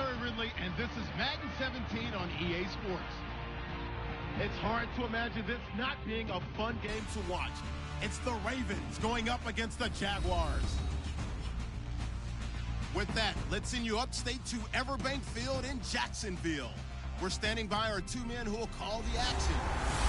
Larry Ridley, and this is Madden 17 on EA Sports. It's hard to imagine this not being a fun game to watch. It's the Ravens going up against the Jaguars. With that, let's send you upstate to Everbank Field in Jacksonville. We're standing by our two men who will call the action.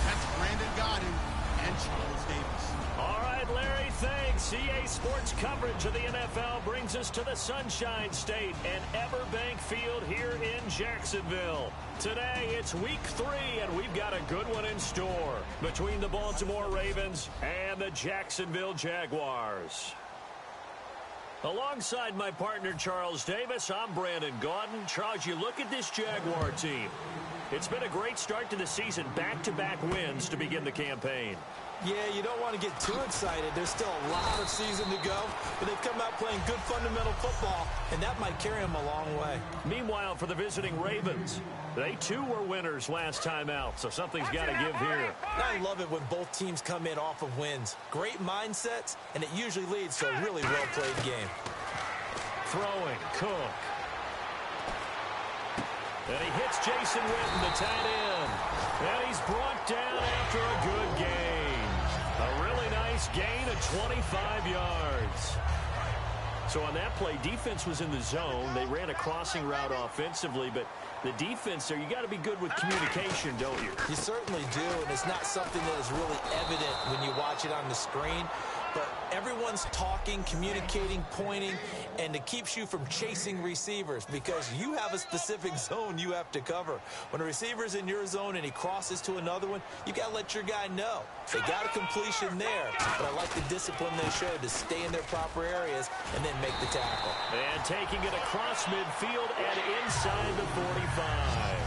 That's Brandon Godden and Charles Davis. All right, Larry, thanks. EA Sports coverage of the NFL brings us to the Sunshine State and Everbank Field here in Jacksonville. Today, it's week 3, and we've got a good one in store between the Baltimore Ravens and the Jacksonville Jaguars. Alongside my partner, Charles Davis, I'm Brandon Gaudin. Charles, you look at this Jaguar team. It's been a great start to the season, back-to-back wins to begin the campaign. Yeah, you don't want to get too excited. There's still a lot of season to go, but they've come out playing good fundamental football, and that might carry them a long way. Meanwhile, for the visiting Ravens, they too were winners last time out, so something's got to give here. I love it when both teams come in off of wins. Great mindsets, and it usually leads to a really well-played game. Throwing, Cook. And he hits Jason Witten, the tight end. And he's brought down after a good gain. A really nice gain of 25 yards. So on that play, defense was in the zone. They ran a crossing route offensively, but the defense there, you got to be good with communication, don't you? You certainly do, and it's not something that is really evident when you watch it on the screen. But everyone's talking, communicating, pointing, and it keeps you from chasing receivers because you have a specific zone you have to cover. When a receiver's in your zone and he crosses to another one, you got to let your guy know. They got a completion there, but I like the discipline they showed to stay in their proper areas and then make the tackle. And taking it across midfield and inside the 45.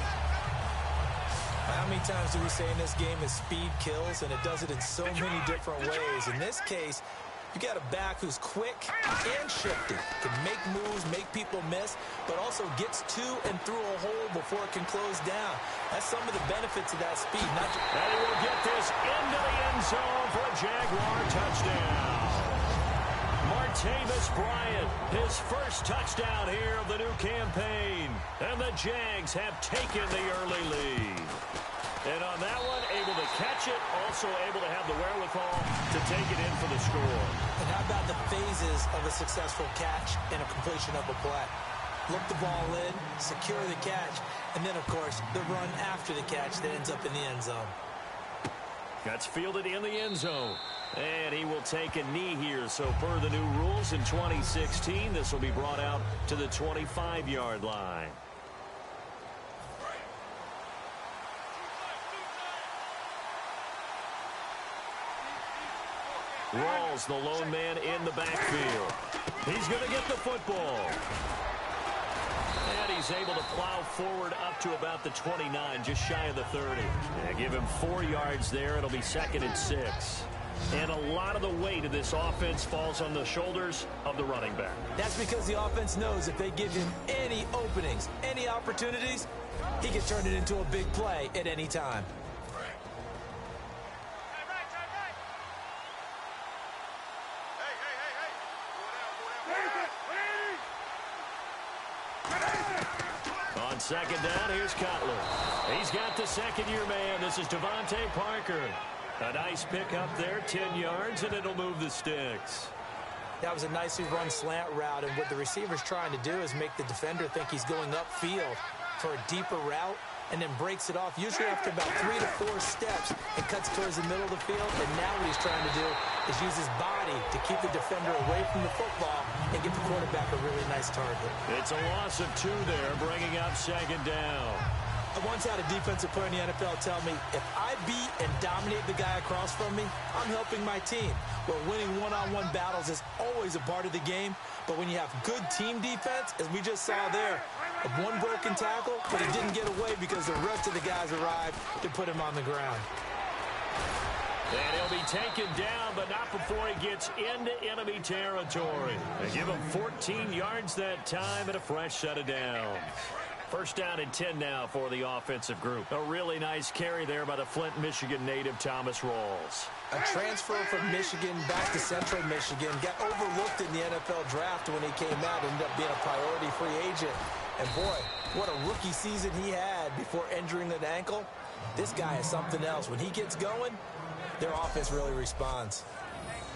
How many times do we say in this game is speed kills, and it does it in so many different ways. In this case, you got a back who's quick and shifty, can make moves, make people miss, but also gets to and through a hole before it can close down. That's some of the benefits of that speed. And he will get this into the end zone for a Jaguar touchdown. Martavis Bryant, his first touchdown here of the new campaign. And the Jags have taken the early lead. And on that one, able to catch it, also able to have the wherewithal to take it in for the score. And how about the phases of a successful catch and a completion of a play? Look the ball in, secure the catch, and then, of course, the run after the catch that ends up in the end zone. That's fielded in the end zone. And he will take a knee here. So per the new rules in 2016, this will be brought out to the 25-yard line. Rawls, the lone man in the backfield. He's going to get the football. And he's able to plow forward up to about the 29, just shy of the 30. Yeah, give him 4 yards there. It'll be 2nd and 6. And a lot of the weight of this offense falls on the shoulders of the running back. That's because the offense knows if they give him any openings, any opportunities, he can turn it into a big play at any time. On second down, here's Cutler. He's got the second-year man. This is Devontae Parker. A nice pickup there, 10 yards, and it'll move the sticks. That was a nicely run slant route, and what the receiver's trying to do is make the defender think he's going upfield for a deeper route, and then breaks it off, usually after about 3 to 4 steps, and cuts towards the middle of the field. And now what he's trying to do is use his body to keep the defender away from the football and get the quarterback a really nice target. It's a loss of 2 there, bringing up second down. I once had a defensive player in the NFL tell me, if I beat and dominate the guy across from me, I'm helping my team. Well, winning one-on-one battles is always a part of the game, but when you have good team defense, as we just saw there, one broken tackle, but he didn't get away because the rest of the guys arrived to put him on the ground. And he'll be taken down, but not before he gets into enemy territory. They give him 14 yards that time and a fresh set of downs. First down and 10 now for the offensive group. A really nice carry there by the Flint, Michigan native Thomas Rawls. A transfer from Michigan back to Central Michigan. Got overlooked in the NFL draft when he came out. Ended up being a priority free agent. And boy, what a rookie season he had before injuring an ankle. This guy is something else. When he gets going, their offense really responds.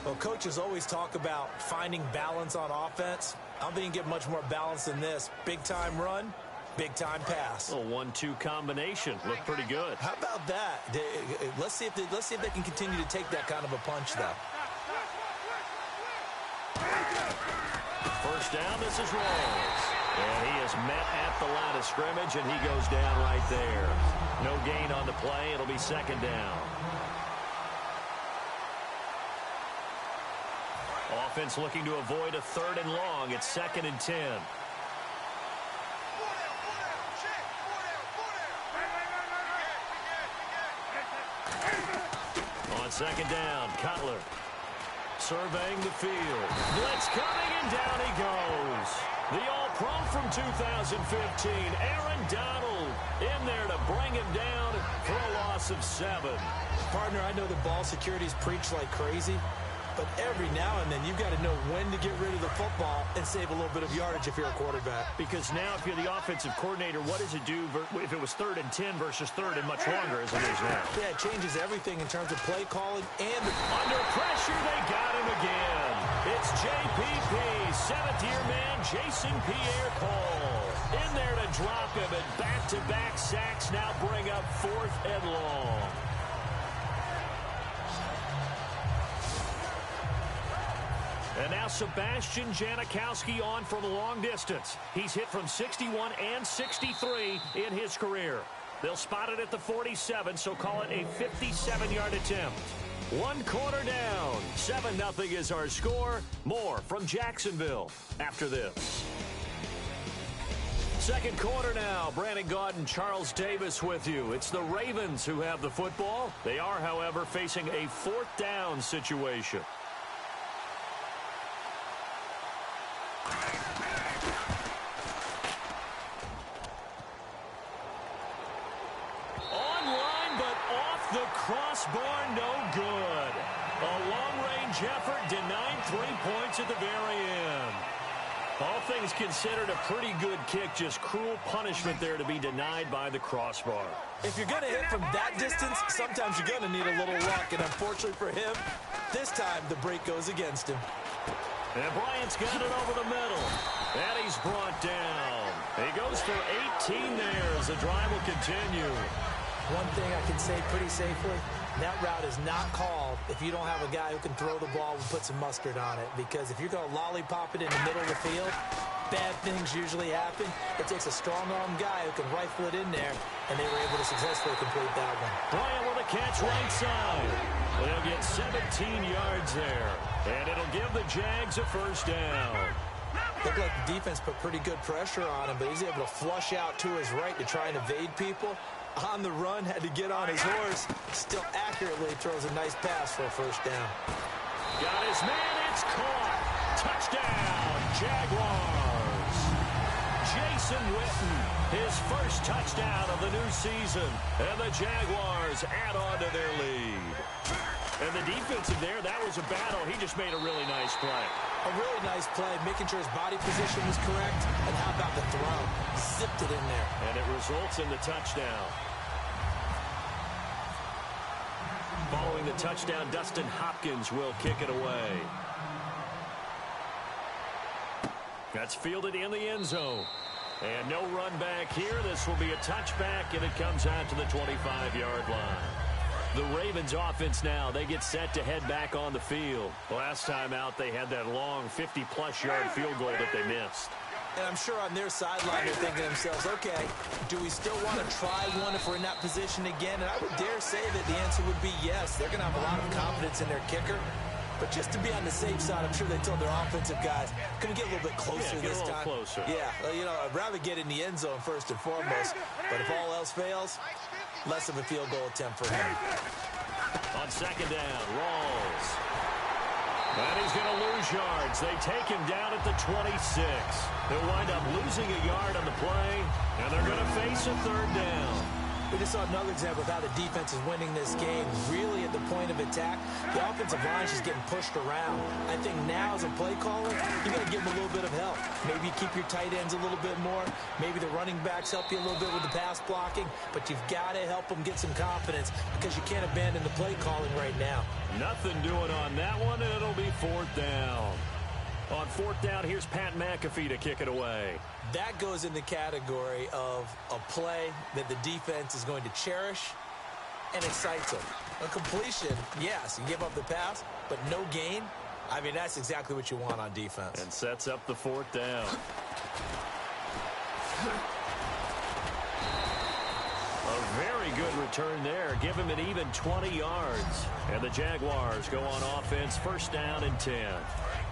Well, coaches always talk about finding balance on offense. I don't think you can get much more balance than this. Big-time run, big-time pass. A 1-2 combination. Looked pretty good. How about that? Let's see if they can continue to take that kind of a punch, though. First down, this is Rawls. And he is met at the line of scrimmage, and he goes down right there. No gain on the play. It'll be second down. Offense looking to avoid a 3rd and long. It's 2nd and 10. On 2nd down, Cutler surveying the field. Blitz coming, and down he goes. The All-Pro from 2015, Aaron Donald, in there to bring him down for a loss of 7. Partner, I know the ball security's preached like crazy, but every now and then you've got to know when to get rid of the football and save a little bit of yardage if you're a quarterback. Because now if you're the offensive coordinator, what does it do if it was 3rd and 10 versus 3rd and much longer as it is now? Yeah, it changes everything in terms of play calling and... Under pressure, they got him again. It's JPP, 7th-year man, Jason Pierre-Paul. In there to drop him, and back-to-back sacks now bring up 4th and long. And now Sebastian Janikowski on from long distance. He's hit from 61 and 63 in his career. They'll spot it at the 47, so call it a 57-yard attempt. 1 quarter down. 7-0 is our score. More from Jacksonville after this. Second quarter now. Brandon Gaudin, Charles Davis with you. It's the Ravens who have the football. They are, however, facing a 4th down situation. The crossbar, no good. A long-range effort denied 3 points at the very end. All things considered, a pretty good kick. Just cruel punishment there to be denied by the crossbar. If you're going to hit from that distance, sometimes you're going to need a little luck. And unfortunately for him, this time the break goes against him. And Bryant's got it over the middle. And he's brought down. He goes for 18 there as the drive will continue. One thing I can say pretty safely, that route is not called if you don't have a guy who can throw the ball and put some mustard on it. Because if you're going to lollipop it in the middle of the field, bad things usually happen. It takes a strong-arm guy who can rifle it in there, and they were able to successfully complete that one. Bryant with a catch right side. They'll get 17 yards there, and it'll give the Jags a first down. Looked like the defense put pretty good pressure on him, but he's able to flush out to his right to try and evade people. On the run, had to get on his horse. Still accurately throws a nice pass for a first down. Got his man, it's caught. Touchdown, Jaguars. Jason Witten, his first touchdown of the new season. And the Jaguars add on to their lead. And the defensive there, that was a battle. He just made a really nice play. A really nice play, making sure his body position was correct. And how about the throw? Zipped it in there. And it results in the touchdown. Following the touchdown, Dustin Hopkins will kick it away. That's fielded in the end zone. And no run back here. This will be a touchback, and it comes out to the 25-yard line. The Ravens offense now, they get set to head back on the field. Last time out, they had that long 50-plus yard field goal that they missed. And I'm sure on their sideline, they're thinking to themselves, okay, do we still want to try one if we're in that position again? And I would dare say that the answer would be yes. They're going to have a lot of confidence in their kicker. But just to be on the safe side, I'm sure they told their offensive guys, can we get a little bit closer this time? Closer. Yeah, you know, I'd rather get in the end zone first and foremost. But if all else fails, less of a field goal attempt for him. On second down, Rawls. And he's going to lose yards. They take him down at the 26. They'll wind up losing a yard on the play, and they're going to face a third down. We just saw another example of how the defense is winning this game. Really at the point of attack, the offensive line is just getting pushed around. I think now as a play caller, you got to give them a little bit of help. Maybe you keep your tight ends a little bit more. Maybe the running backs help you a little bit with the pass blocking. But you've got to help them get some confidence because you can't abandon the play calling right now. Nothing doing on that one, and it'll be 4th down. On 4th down, here's Pat McAfee to kick it away. That goes in the category of a play that the defense is going to cherish and excites them. A completion, yes, you give up the pass, but no gain. I mean, that's exactly what you want on defense. And sets up the 4th down. A very good return there. Give him an even 20 yards. And the Jaguars go on offense, 1st down and 10.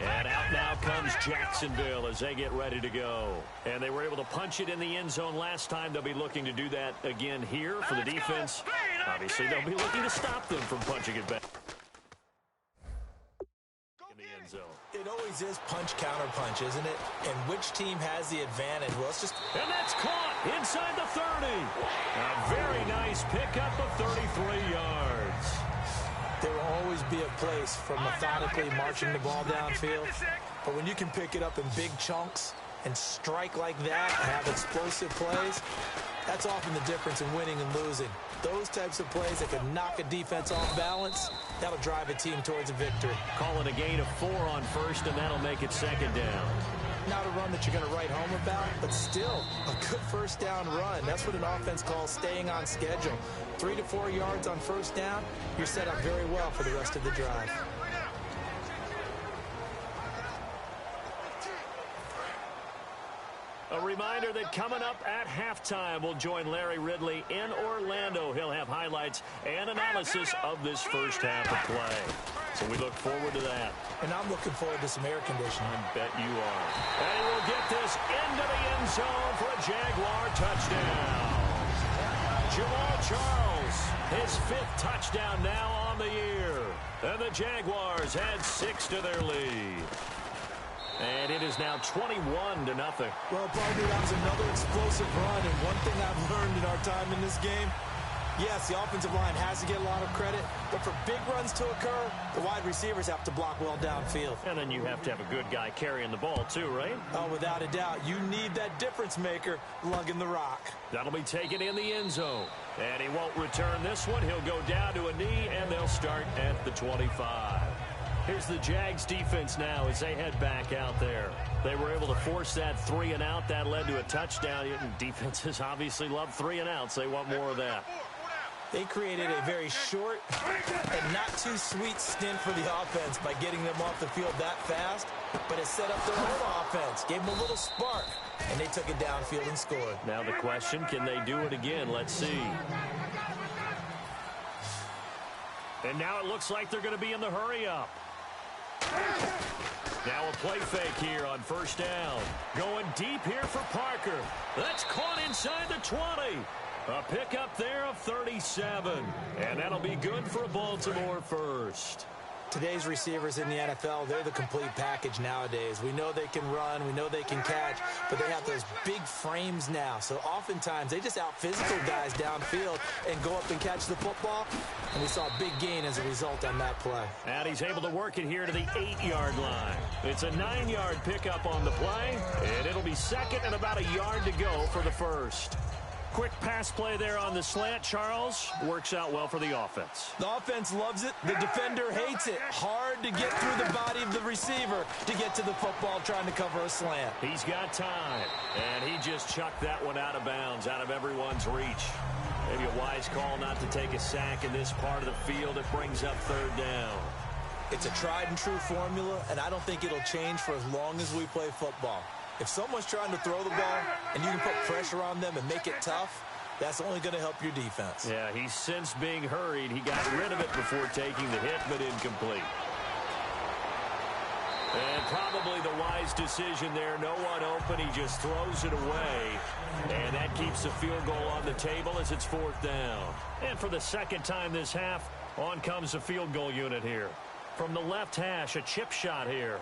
And out now comes Jacksonville as they get ready to go. And they were able to punch it in the end zone last time. They'll be looking to do that again here for the defense. Obviously, they'll be looking to stop them from punching it back in the end zone. It always is punch, counter punch, isn't it? And which team has the advantage? Well, it's just... And that's caught inside the 30. A very nice pickup of 33 yards. There will always be a place for methodically marching the ball downfield. But when you can pick it up in big chunks and strike like that and have explosive plays, that's often the difference in winning and losing. Those types of plays that can knock a defense off balance, that'll drive a team towards a victory. Call it a gain of 4 on 1st, and that'll make it 2nd down. Not a run that you're going to write home about, but still a good 1st down run. That's what an offense calls staying on schedule. 3 to 4 yards on 1st down, you're set up very well for the rest of the drive. A reminder that coming up at halftime, we'll join Larry Ridley in Orlando. He'll have highlights and analysis of this first half of play. So we look forward to that. And I'm looking forward to some air conditioning. I bet you are. And we'll get this into the end zone for a Jaguar touchdown. Jamal Charles, his 5th touchdown now on the year. And the Jaguars add 6 to their lead. And it is now 21-0. Well, partner, that was another explosive run. And one thing I've learned in our time in this game, yes, the offensive line has to get a lot of credit, but for big runs to occur, the wide receivers have to block well downfield. And then you have to have a good guy carrying the ball too, right? Oh, without a doubt. You need that difference maker lugging the rock. That'll be taken in the end zone. And he won't return this one. He'll go down to a knee, and they'll start at the 25. Here's the Jags defense now as they head back out there. They were able to force that 3 and out. That led to a touchdown. Defenses obviously love 3 and outs. They want more of that. They created a very short and not too sweet stint for the offense by getting them off the field that fast, but it set up their own offense, gave them a little spark, and they took it downfield and scored. Now the question, can they do it again? Let's see. And now it looks like they're going to be in the hurry-up. Now a play fake here on 1st down. Going deep here for Parker. That's caught inside the 20. A pickup there of 37. And that'll be good for a Baltimore 1st. Today's receivers in the NFL, they're the complete package nowadays. We know they can run, we know they can catch, but they have those big frames now. So oftentimes they just out-physical guys downfield and go up and catch the football. And we saw a big gain as a result on that play. And he's able to work it here to the 8-yard line. It's a 9-yard pickup on the play, and it'll be 2nd and about a yard to go for the 1st. Quick pass play there on the slant. Charles works out well for the offense. The offense loves it. The defender hates it. Hard to get through the body of the receiver to get to the football trying to cover a slant. He's got time, and he just chucked that one out of bounds, out of everyone's reach. Maybe a wise call not to take a sack in this part of the field. It brings up 3rd down. It's a tried-and-true formula, and I don't think it'll change for as long as we play football. If someone's trying to throw the ball and you can put pressure on them and make it tough, that's only going to help your defense. Yeah, he's since being hurried. He got rid of it before taking the hit, but incomplete. And probably the wise decision there. No one open. He just throws it away. And that keeps the field goal on the table as it's 4th down. And for the 2nd time this half, on comes the field goal unit here. From the left hash, a chip shot here.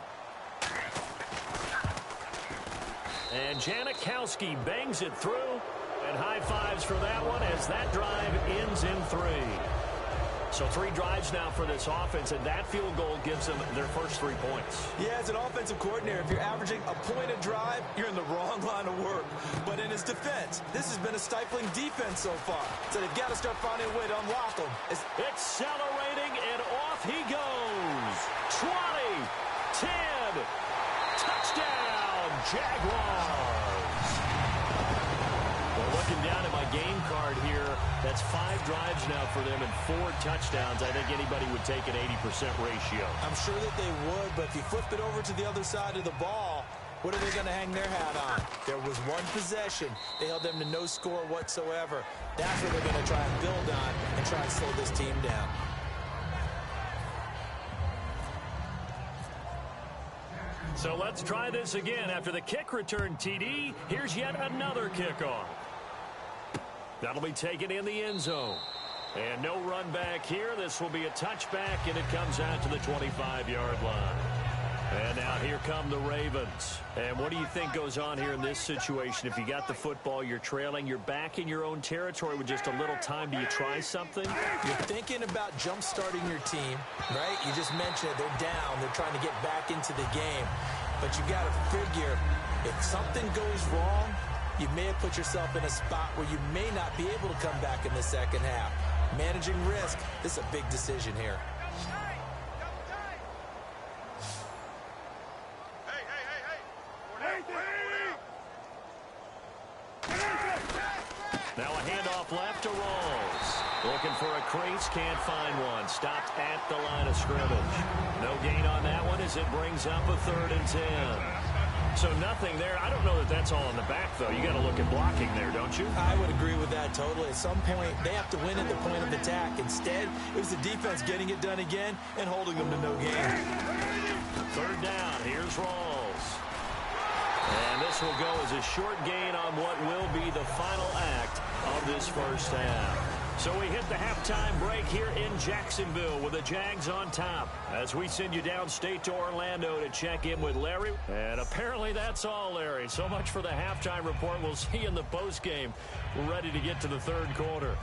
And Janikowski bangs it through, And high fives for that one as that drive ends in 3. So 3 drives now for this offense, and that field goal gives them their first 3 points. Yeah, as an offensive coordinator, if you're averaging a point a drive, you're in the wrong line of work. But in his defense, this has been a stifling defense so far. So they've got to start finding a way to unlock them. Accelerating, and off he goes. 20, 10, touchdown, Jaguars. Well, looking down at my game card here, that's 5 drives now for them and 4 touchdowns. I think anybody would take an 80% ratio. I'm sure that they would, but if you flip it over to the other side of the ball, what are they going to hang their hat on? There was one possession. They held them to no score whatsoever. That's what they're going to try and build on and try and slow this team down. So let's try this again. After the kick return TD, here's yet another kickoff. That'll be taken in the end zone. And no run back here. This will be a touchback, and it comes out to the 25-yard line. And now here come the Ravens. And what do you think goes on here in this situation? If you got the football, you're trailing, you're back in your own territory with just a little time. Do you try something? You're thinking about jump-starting your team, right? You just mentioned it. They're down. They're trying to get back into the game. But you got to figure if something goes wrong, you may have put yourself in a spot where you may not be able to come back in the second half. Managing risk, this is a big decision here. Now a handoff left to Rawls. Looking for a crease, can't find one. Stopped at the line of scrimmage. No gain on that one as it brings up a 3rd and 10. So nothing there. I don't know that that's all in the back, though. You got to look at blocking there, don't you? I would agree with that totally. At some point, they have to win at the point of attack. Instead, it was the defense getting it done again and holding them to no gain. 3rd down. Here's Rawls. And this will go as a short gain on what will be the final act of this first half. So we hit the halftime break here in Jacksonville with the Jags on top as we send you downstate to Orlando to check in with Larry. And apparently that's all, Larry. So much for the halftime report. We'll see you in the postgame. We're ready to get to the 3rd quarter.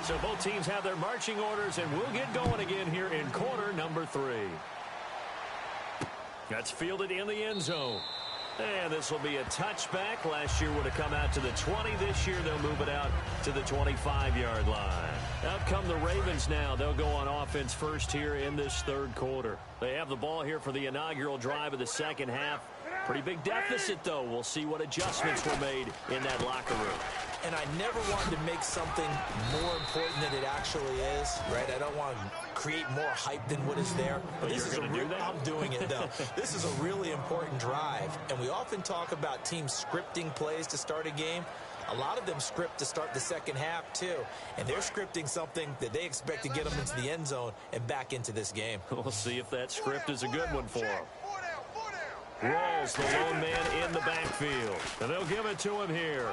So both teams have their marching orders, and we'll get going again here in quarter number 3. That's fielded in the end zone. And this will be a touchback. Last year would have come out to the 20. This year they'll move it out to the 25-yard line. Out come the Ravens now. They'll go on offense first here in this 3rd quarter. They have the ball here for the inaugural drive of the second half. Pretty big deficit, though. We'll see what adjustments were made in that locker room. And I never wanted to make something more important than it actually is, right? I don't want to create more hype than what is there. But this is a real, I'm doing it, though. This is a really important drive. And we often talk about teams scripting plays to start a game. A lot of them script to start the second half, too. And they're scripting something that they expect to get them into the end zone and back into this game. We'll see if that script is a good one for them. Rawls, the lone man in the backfield. And they'll give it to him here.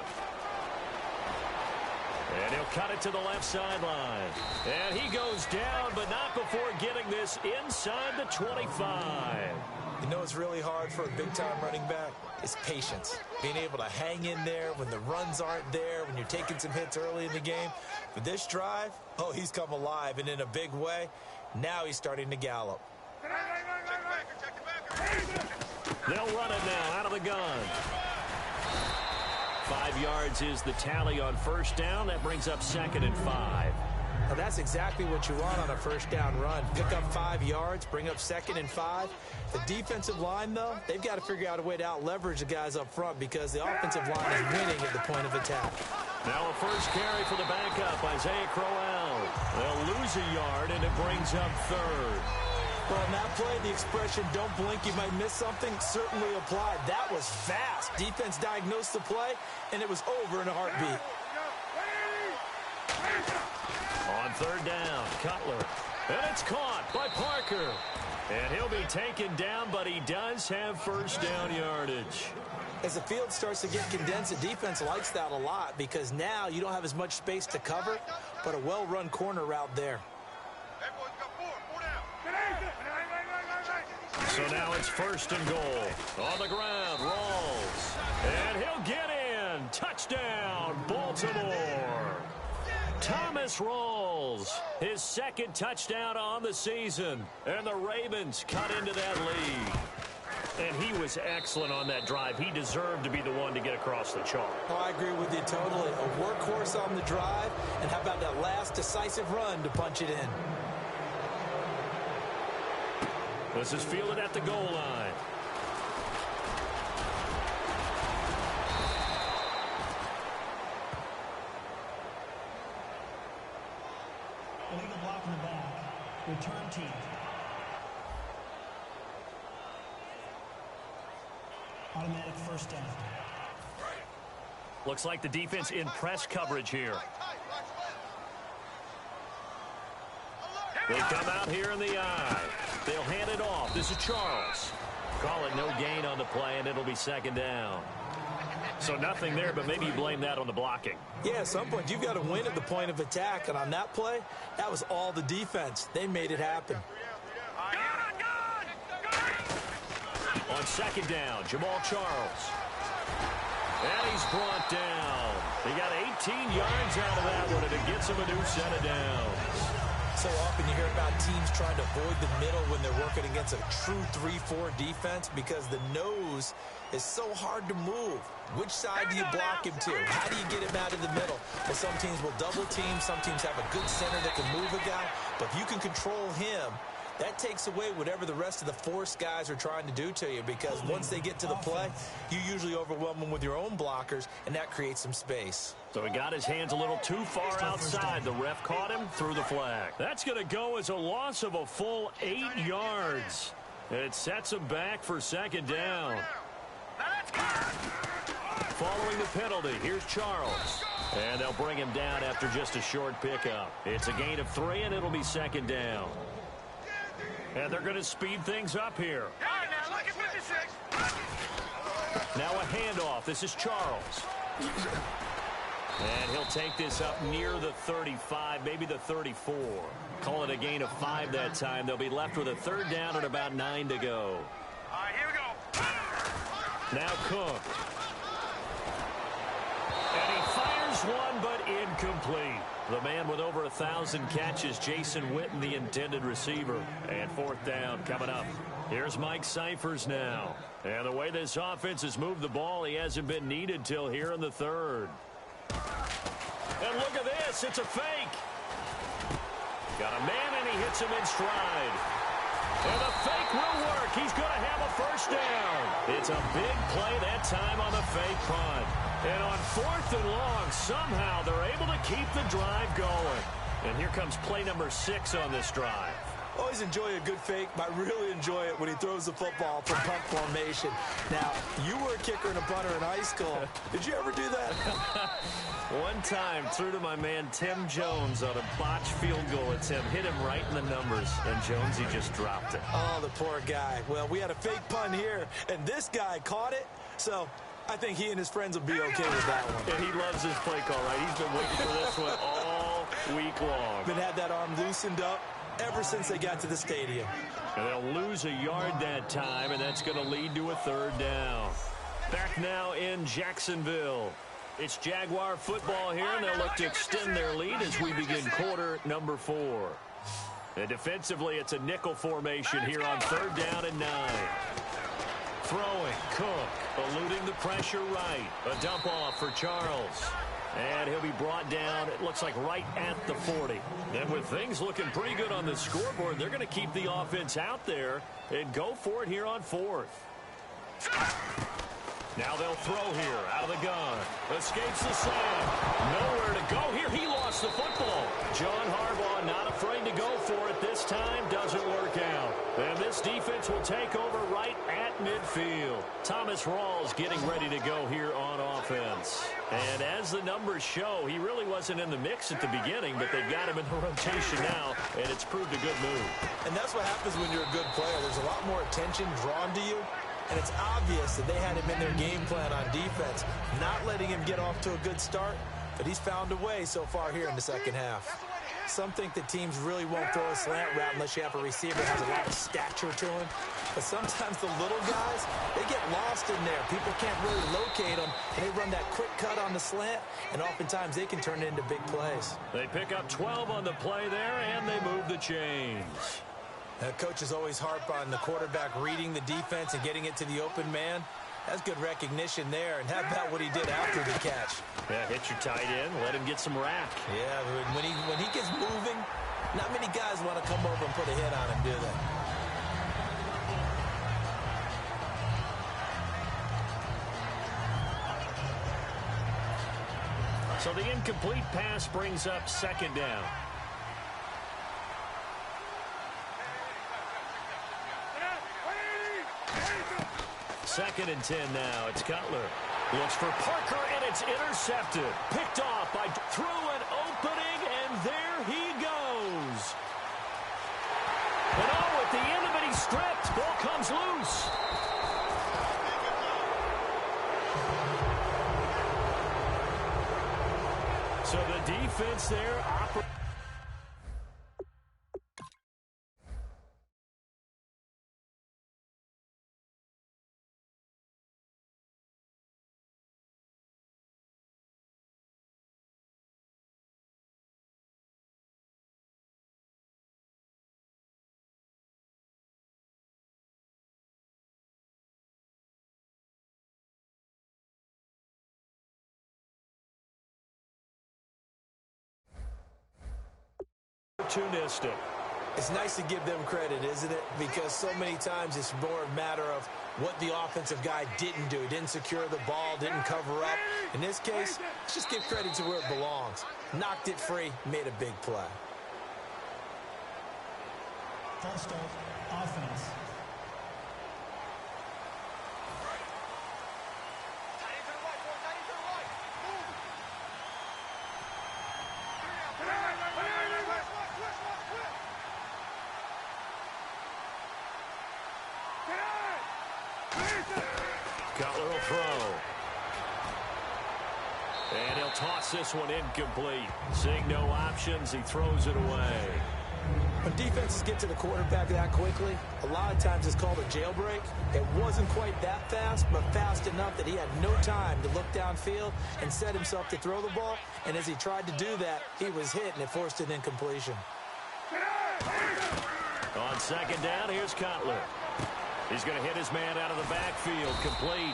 And he'll cut it to the left sideline. And he goes down, but not before getting this inside the 25. You know what's really hard for a big-time running back? It's patience. Being able to hang in there when the runs aren't there, when you're taking some hits early in the game. But this drive, oh, he's come alive, and in a big way. Now he's starting to gallop. They'll run it now out of the gun. 5 yards is the tally on first down. That brings up 2nd and 5. Now that's exactly what you want on a first down run. Pick up 5 yards, bring up 2nd and 5. The defensive line, though, they've got to figure out a way to out-leverage the guys up front because the offensive line is winning at the point of attack. Now a first carry for the backup, Isaiah Crowell. They'll lose a yard, and it brings up 3rd. Well, in that play, the expression, don't blink, you might miss something, certainly applied. That was fast. Defense diagnosed the play, and it was over in a heartbeat. On 3rd down, Cutler. And it's caught by Parker. And he'll be taken down, but he does have first down yardage. As the field starts to get condensed, the defense likes that a lot because now you don't have as much space to cover, but a well-run corner route there. So now it's 1st and goal. On the ground, rolls. And he'll get in. Touchdown, Baltimore. Thomas Rawls, his second touchdown on the season. And the Ravens cut into that lead. And he was excellent on that drive. He deserved to be the one to get across the chalk. Oh, I agree with you totally. A workhorse on the drive. And how about that last decisive run to punch it in? This is fielded at the goal line. Illegal block in the back. Return team. Automatic first down. Looks like the defense in press coverage here. They come out here in the eye. They'll hand it off. This is Charles. Call it no gain on the play, and it'll be second down. So nothing there, but maybe you blame that on the blocking. Yeah, at some point, you've got to win at the point of attack. And on that play, that was all the defense. They made it happen. On second down, Jamal Charles. And he's brought down. He got 18 yards out of that one, and it gets him a new set of downs. So often you hear about teams trying to avoid the middle when they're working against a true 3-4 defense because the nose is so hard to move. Which side do you block him to? How do you get him out of the middle? Well, some teams will double team. Some teams have a good center that can move a guy. But if you can control him, that takes away whatever the rest of the force guys are trying to do to you because once they get to the play, you usually overwhelm them with your own blockers, and that creates some space. So he got his hands a little too far outside. The ref caught him, threw the flag. That's going to go as a loss of a full 8 yards. It sets him back for second down. Following the penalty, here's Charles. And they'll bring him down after just a short pickup. It's a gain of 3, and it'll be second down. And they're going to speed things up here. Now a handoff. This is Charles. And he'll take this up near the 35, maybe the 34. Call it a gain of 5 that time. They'll be left with a third down and about 9 to go. All right, here we go. Now Cook. And he fires one, but incomplete. The man with over 1,000 catches, Jason Witten, the intended receiver. And fourth down coming up. Here's Mike Cyphers now. And the way this offense has moved the ball, he hasn't been needed till here in the third. And look at this. It's a fake. Got a man, and he hits him in stride. And the fake will work. He's going to have a first down. It's a big play that time on the fake punt. And on fourth and long, somehow they're able to keep the drive going. And here comes play number 6 on this drive. Always enjoy a good fake, but I really enjoy it when he throws the football from punt formation. Now, you were a kicker and a punter in high school. Did you ever do that? One time, threw to my man Tim Jones on a botched field goal attempt. Hit him right in the numbers, and Jones, he just dropped it. Oh, the poor guy. Well, we had a fake punt here, and this guy caught it, so I think he and his friends will be okay with that one. And he loves his play call, right? He's been waiting for this one all week long. Been had that arm loosened up ever since they got to the stadium. And they'll lose a yard that time, and that's going to lead to a third down. Back now in Jacksonville. It's Jaguar football here, and they'll look to extend their lead as we begin quarter number 4. And defensively, it's a nickel formation here on third down and 9. Throwing, Cook, eluding the pressure right. A dump off for Charles. And he'll be brought down, it looks like right at the 40. And with things looking pretty good on the scoreboard, they're going to keep the offense out there and go for it here on 4th. Now they'll throw here, out of the gun. Escapes the slam. Nowhere to go here. He lost the football. John Harbaugh not afraid to go for it this time. Doesn't work out. And this defense will take over right at midfield. Thomas Rawls getting ready to go here on offense. And as the numbers show, he really wasn't in the mix at the beginning, but they've got him in the rotation now, and it's proved a good move. And that's what happens when you're a good player. There's a lot more attention drawn to you. And it's obvious that they had him in their game plan on defense, not letting him get off to a good start. But he's found a way so far here in the second half. Some think that teams really won't throw a slant route unless you have a receiver that has a lot of stature to him. But sometimes the little guys, they get lost in there. People can't really locate them, and they run that quick cut on the slant, and oftentimes they can turn it into big plays. They pick up 12 on the play there, and they move the chains. Coaches always harp on the quarterback reading the defense and getting it to the open man. That's good recognition there. And how about what he did after the catch? Yeah, hit your tight end, let him get some rack. Yeah, when he gets moving, not many guys want to come over and put a hit on him, do they? So the incomplete pass brings up second down. Second and 10 now. It's Cutler. Looks for Parker, and it's intercepted. Picked off by through an opening, and there he goes. And oh, at the end of it, he's stripped. Ball comes loose. So the defense there operates. Opportunistic. It's nice to give them credit, isn't it? Because so many times it's more a matter of what the offensive guy didn't do. He didn't secure the ball, didn't cover up. In this case, let's just give credit to where it belongs. Knocked it free, made a big play. False start, offense. Cutler will throw. And he'll toss this one incomplete. Seeing no options, he throws it away. When defenses get to the quarterback that quickly, a lot of times it's called a jailbreak. It wasn't quite that fast, but fast enough that he had no time to look downfield and set himself to throw the ball. And as he tried to do that, he was hit, and it forced an incompletion. On second down, here's Cutler. He's going to hit his man out of the backfield, complete.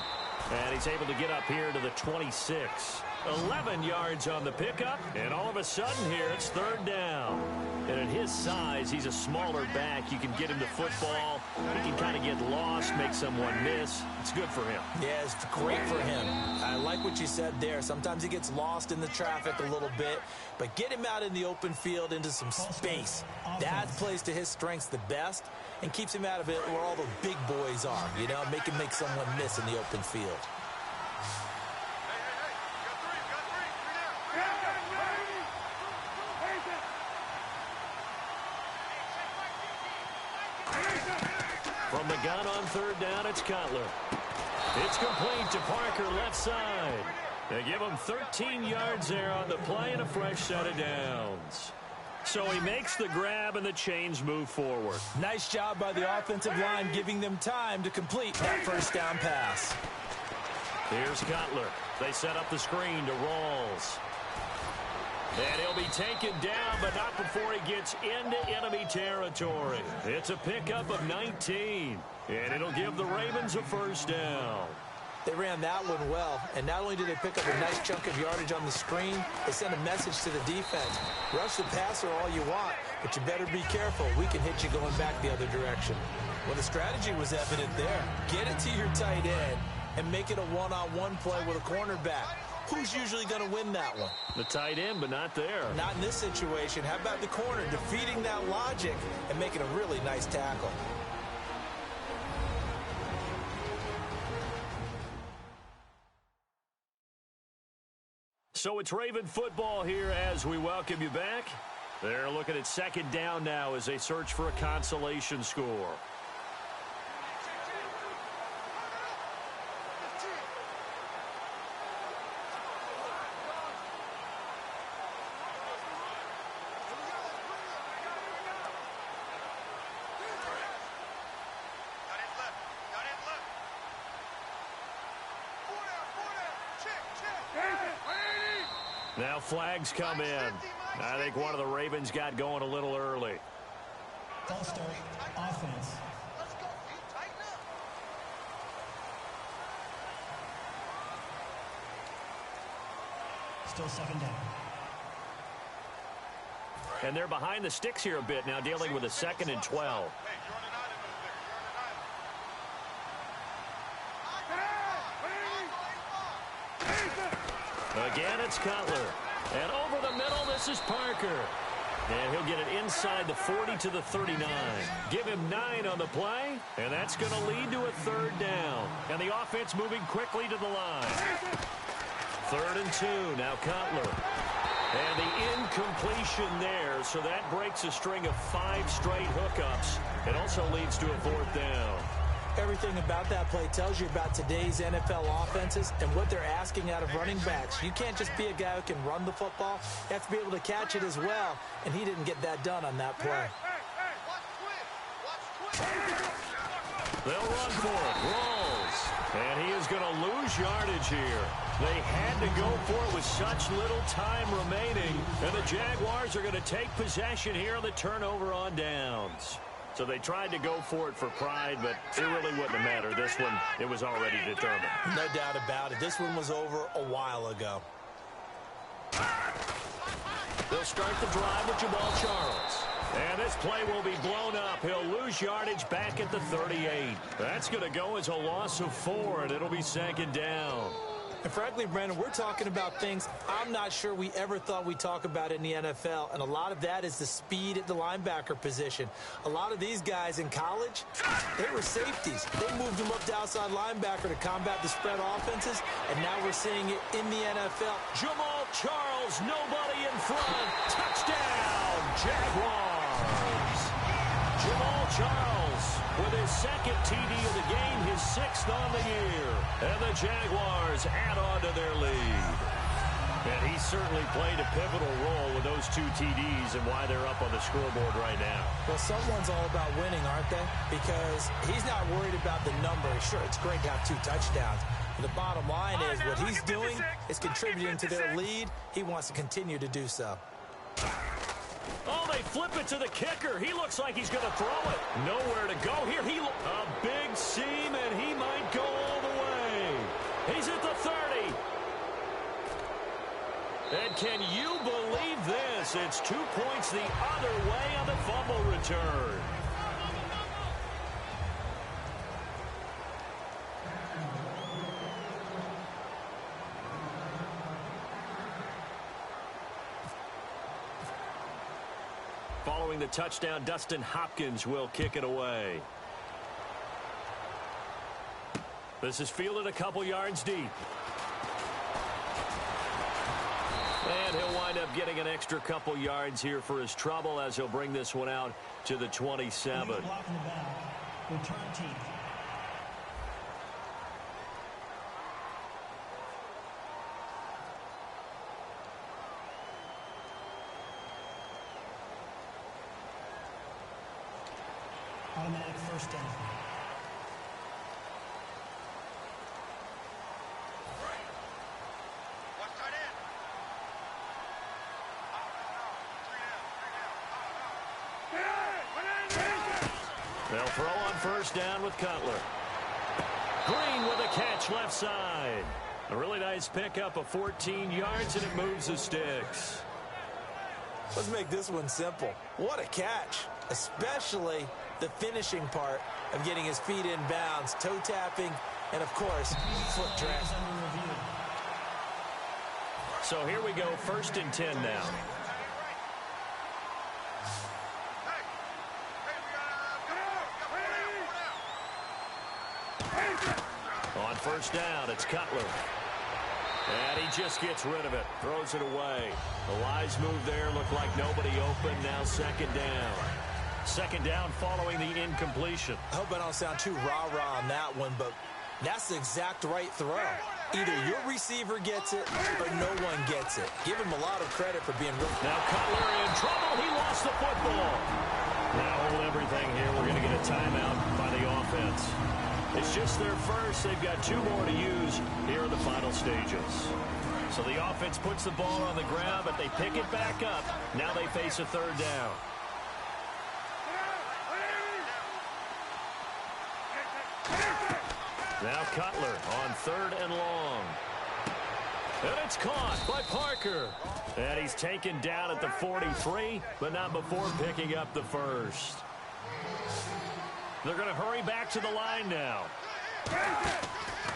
And he's able to get up here to the 26. 11 yards on the pickup, and all of a sudden here it's third down. And at his size, he's a smaller back. You can get him to football. He can kind of get lost, make someone miss. It's good for him. Yeah, it's great for him. I like what you said there. Sometimes he gets lost in the traffic a little bit, but get him out in the open field into some space. That plays to his strengths the best and keeps him out of it where all the big boys are, you know, make him make someone miss in the open field. From the gun on third down, it's Cutler. It's complete to Parker, left side. They give him 13 yards there on the play and a fresh set of downs. So he makes the grab and the chains move forward. Nice job by the offensive line giving them time to complete that first down pass. Here's Cutler. They set up the screen to Rawls. And he'll be taken down, but not before he gets into enemy territory. It's a pickup of 19, and it'll give the Ravens a first down. They ran that one well, and not only did they pick up a nice chunk of yardage on the screen, they sent a message to the defense. Rush the passer all you want, but you better be careful. We can hit you going back the other direction. Well, the strategy was evident there. Get it to your tight end and make it a one-on-one play with a cornerback. Who's usually going to win that one? The tight end, but not there. Not in this situation. How about the corner defeating that logic and making a really nice tackle? So it's Raven football here as we welcome you back. They're looking at second down now as they search for a consolation score. Now flags come in. I think one of the Ravens got going a little early. False start, offense. Let's go, Pete. Tighten up. Still second down. And they're behind the sticks here a bit now, dealing with a 2nd and 12. Hey, you're on an island over there. You're on an island. Again, it's Cutler. And over the middle, this is Parker. And he'll get it inside the 40 to the 39. Give him 9 on the play, and that's going to lead to a 3rd down. And the offense moving quickly to the line. 3rd and 2, now Cutler. And the incompletion there, so that breaks a string of 5 straight hookups. It also leads to a 4th down. Everything about that play tells you about today's NFL offenses and what they're asking out of running backs. You can't just be a guy who can run the football. You have to be able to catch it as well, and he didn't get that done on that play. They'll run for it. Rolls. And he is going to lose yardage here. They had to go for it with such little time remaining. And the Jaguars are going to take possession here on the turnover on downs. So they tried to go for it for pride, but it really wouldn't have mattered. This one, it was already determined. No doubt about it. This one was over a while ago. They'll start the drive with Jamal Charles. And this play will be blown up. He'll lose yardage back at the 38. That's going to go as a loss of 4, and it'll be 2nd down. And frankly, Brandon, we're talking about things I'm not sure we ever thought we'd talk about in the NFL, and a lot of that is the speed at the linebacker position. A lot of these guys in college, they were safeties. They moved them up to outside linebacker to combat the spread offenses, and now we're seeing it in the NFL. Jamal Charles, nobody in front. Touchdown, Jaguars. Jamal Charles with his 2nd TD of the game, his 6th on the year. And the Jaguars add on to their lead. And he certainly played a pivotal role with those 2 TDs and why they're up on the scoreboard right now. Well, someone's all about winning, aren't they? Because he's not worried about the number. Sure, it's great to have 2 touchdowns. But the bottom line is what he's doing is contributing to their lead. He wants to continue to do so. Oh, they flip it to the kicker. He looks like he's going to throw it. Nowhere to go here. A big seam, and he might go all the way. He's at the 30. And can you believe this? It's 2 points the other way on the fumble return. Following the touchdown, Dustin Hopkins will kick it away. This is fielded a couple yards deep. And he'll wind up getting an extra couple yards here for his trouble as he'll bring this one out to the 27. Block in the back. Return team. Automatic 1st down. What's tight end? They'll throw on 1st down with Cutler. Green with a catch left side. A really nice pickup of 14 yards, and it moves the sticks. Let's make this one simple. What a catch, especially the finishing part of getting his feet in bounds, toe tapping, and of course, foot drag. So here we go, 1st and 10 now. On 1st down, it's Cutler. And he just gets rid of it, throws it away. The wise move there, looked like nobody open, now 2nd down. 2nd down following the incompletion. I hope I don't sound too rah-rah on that one, but that's the exact right throw. Either your receiver gets it or no one gets it. Give him a lot of credit for being real. Now Cutler in trouble. He lost the football. Now hold everything here. We're going to get a timeout by the offense. It's just their first. They've got 2 more to use here in the final stages. So the offense puts the ball on the ground, but they pick it back up. Now they face a 3rd down. Now Cutler on 3rd and long. And it's caught by Parker. And he's taken down at the 43, but not before picking up the first. They're going to hurry back to the line now.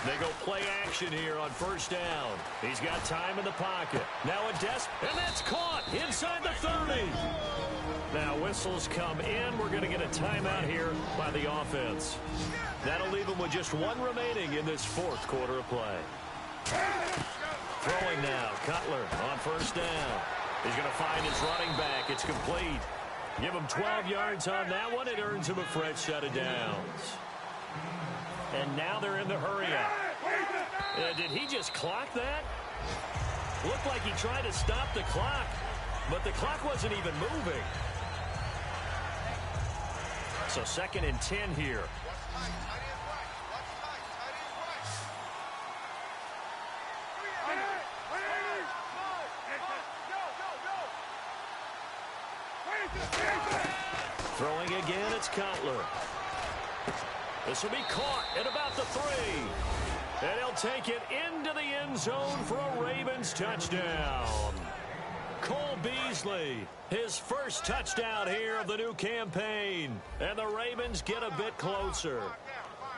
They go play action here on 1st down. He's got time in the pocket. Now a and that's caught inside the 30. Now whistles come in. We're going to get a timeout here by the offense. That'll leave them with just 1 remaining in this 4th quarter of play. Throwing now, Cutler on 1st down. He's going to find his running back. It's complete. Give him 12 yards on that one. It earns him a fresh set of downs. And now they're in the hurry-up. Did he just clock that? Looked like he tried to stop the clock, but the clock wasn't even moving. So 2nd and 10 here. Throwing again, it's Cutler. This will be caught at about the 3. And he'll take it into the end zone for a Ravens touchdown. Cole Beasley, his first touchdown here of the new campaign. And the Ravens get a bit closer.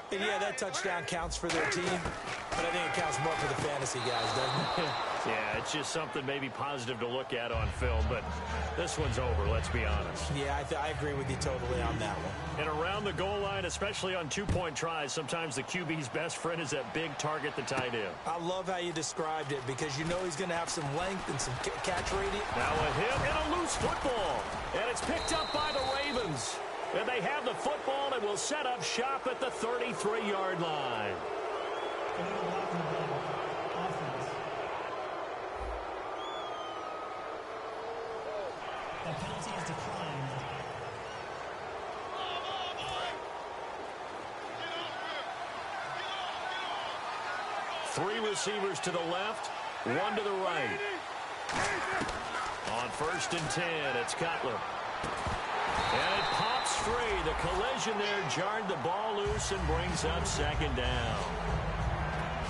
And yeah, that touchdown counts for their team, but I think it counts more for the fantasy guys, doesn't it? Yeah, it's just something maybe positive to look at on film, but this one's over, let's be honest. Yeah, I agree with you totally on that one. And around the goal line, especially on 2-point tries, sometimes the QB's best friend is that big target, the tight end. I love how you described it because you know he's going to have some length and some catch radius. Now a hit and a loose football, and it's picked up by the Ravens. And they have the football and will set up shop at the 33-yard line. The penalty is declined. Three receivers to the left, 1 to the right. On 1st and 10, it's Cutler. And it pops free. The collision there jarred the ball loose and brings up 2nd down.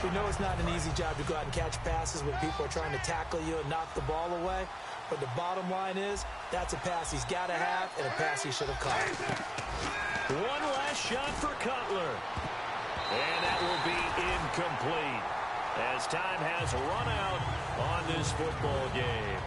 We know it's not an easy job to go out and catch passes when people are trying to tackle you and knock the ball away. But the bottom line is, that's a pass he's got to have and a pass he should have caught. One last shot for Cutler. And that will be incomplete as time has run out on this football game.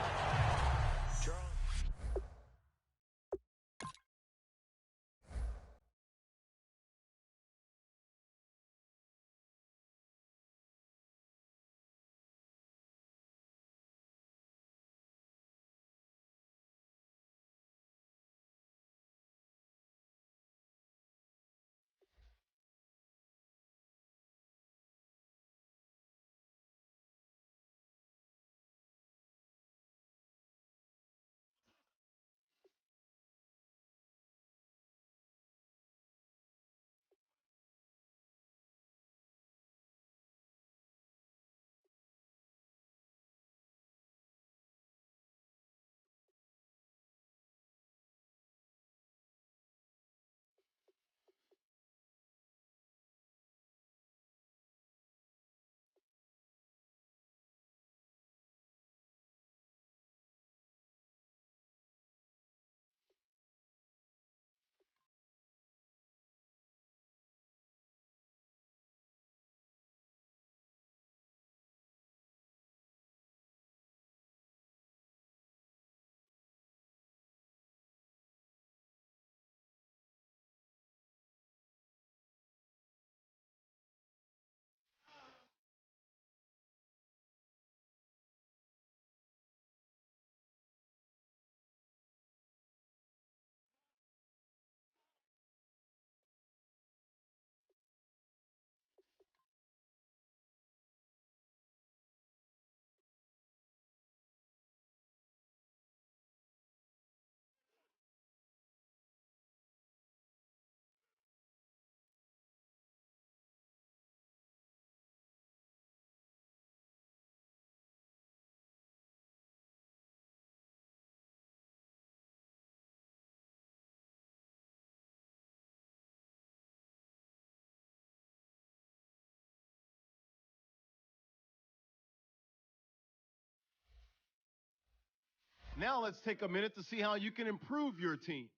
Now let's take a minute to see how you can improve your team.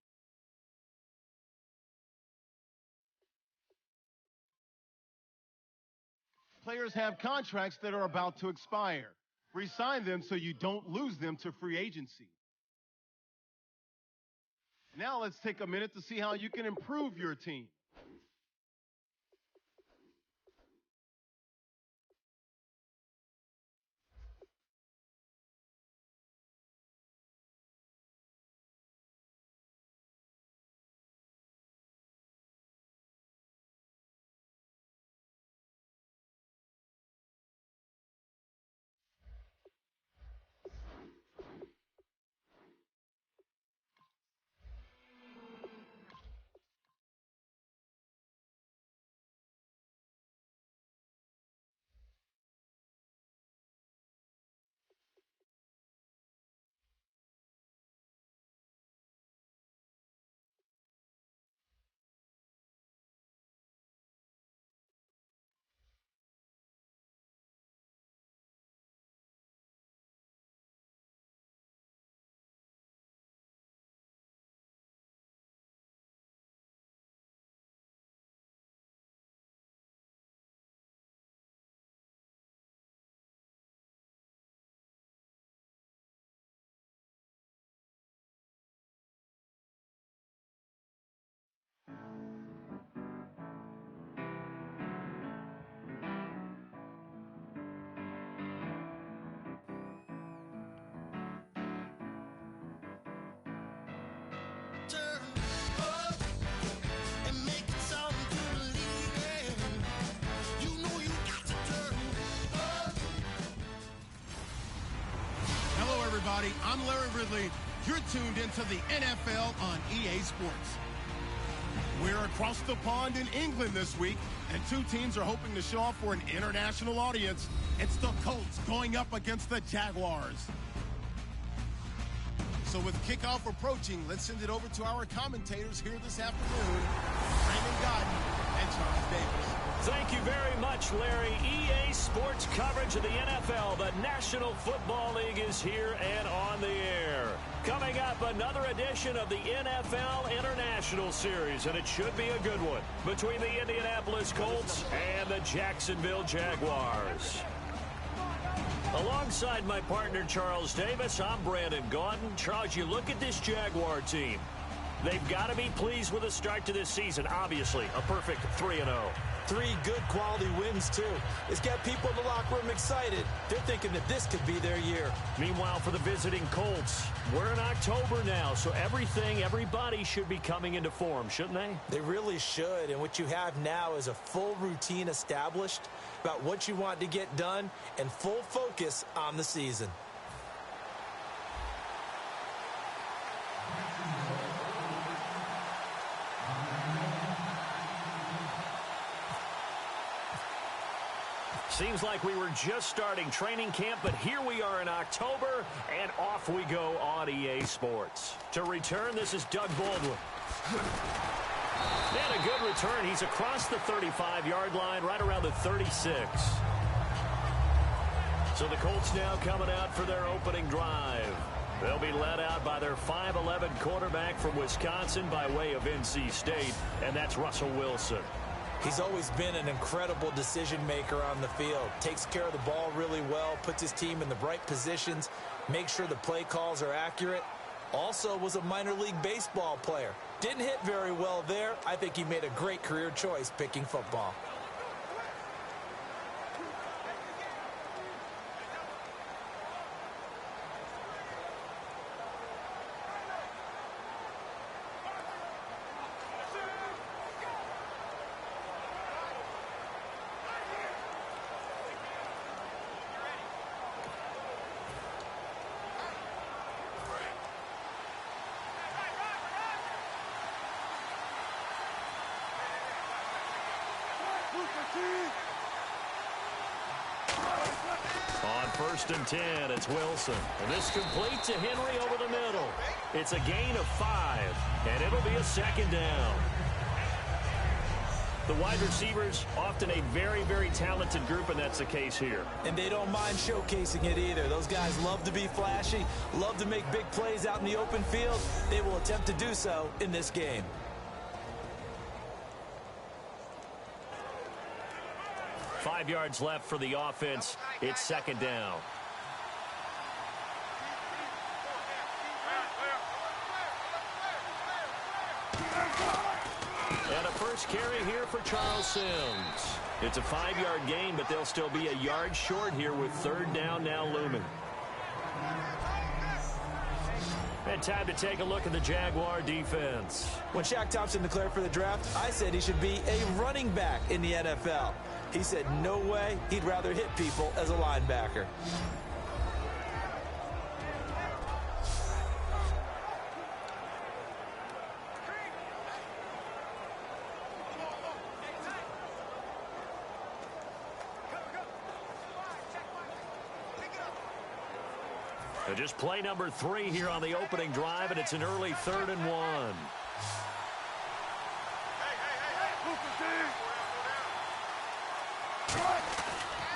Players have contracts that are about to expire. Re-sign them so you don't lose them to free agency. Now let's take a minute to see how you can improve your team. Hello, everybody. I'm Larry Ridley. You're tuned into the NFL on EA Sports. We're across the pond in England this week, and two teams are hoping to show off for an international audience. It's the Colts going up against the Jaguars. So with kickoff approaching, let's send it over to our commentators here this afternoon, Raymond Godden and Charles Davis. Thank you very much, Larry. EA Sports coverage of the NFL. The National Football League is here and on the air. Coming up, another edition of the NFL International Series, and it should be a good one, between the Indianapolis Colts and the Jacksonville Jaguars. Alongside my partner, Charles Davis, I'm Brandon Gaudin. Charles, you look at this Jaguar team. They've got to be pleased with the start to this season. Obviously, a perfect 3-0. 3 good quality wins, too. It's got people in the locker room excited. They're thinking that this could be their year. Meanwhile, for the visiting Colts, we're in October now, so everybody should be coming into form, shouldn't they? They really should, and what you have now is a full routine established about what you want to get done and full focus on the season. Seems like we were just starting training camp, but here we are in October, and off we go on EA Sports. To return, this is Doug Baldwin. And a good return. He's across the 35-yard line, right around the 36. So the Colts now coming out for their opening drive. They'll be led out by their 5'11 quarterback from Wisconsin by way of NC State, and that's Russell Wilson. He's always been an incredible decision maker on the field. Takes care of the ball really well, puts his team in the right positions, makes sure the play calls are accurate. Also was a minor league baseball player. Didn't hit very well there. I think he made a great career choice picking football. On 1st and 10, it's Wilson. And this complete to Henry over the middle. It's a gain of 5, and it'll be a second down. The wide receivers, often a very, very talented group, and that's the case here. And they don't mind showcasing it either. Those guys love to be flashy, love to make big plays out in the open field. They will attempt to do so in this game. Five yards left for the offense. It's second down. And a first carry here for Charles Sims. It's a 5-yard gain, but they'll still be a yard short here with third down now looming. And time to take a look at the Jaguar defense. When Shaq Thompson declared for the draft, I said he should be a running back in the NFL. He said no way, he'd rather hit people as a linebacker. So just play number 3 here on the opening drive, and it's an early 3rd and 1.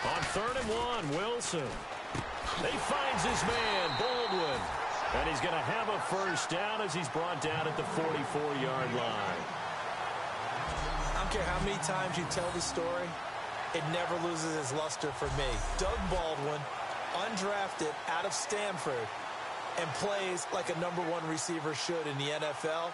On 3rd and 1, Wilson. He finds his man, Baldwin. And he's going to have a first down as he's brought down at the 44-yard line. I don't care how many times you tell the story, it never loses its luster for me. Doug Baldwin, undrafted out of Stanford, and plays like a #1 receiver should in the NFL.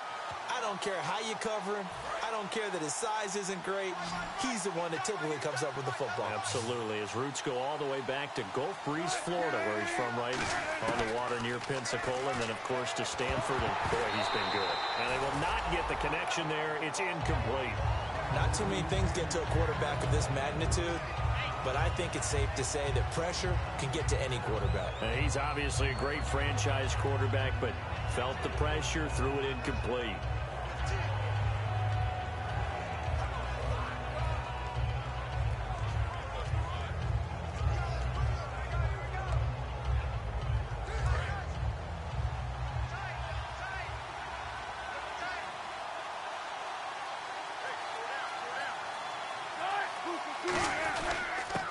I don't care how you cover him. I don't care that his size isn't great. He's the one that typically comes up with the football. Absolutely. His roots go all the way back to Gulf Breeze, Florida, where he's from, right on the water near Pensacola, and then, of course, to Stanford, and, boy, he's been good. And they will not get the connection there. It's incomplete. Not too many things get to a quarterback of this magnitude, but I think it's safe to say that pressure can get to any quarterback. He's obviously a great franchise quarterback, but felt the pressure, threw it incomplete.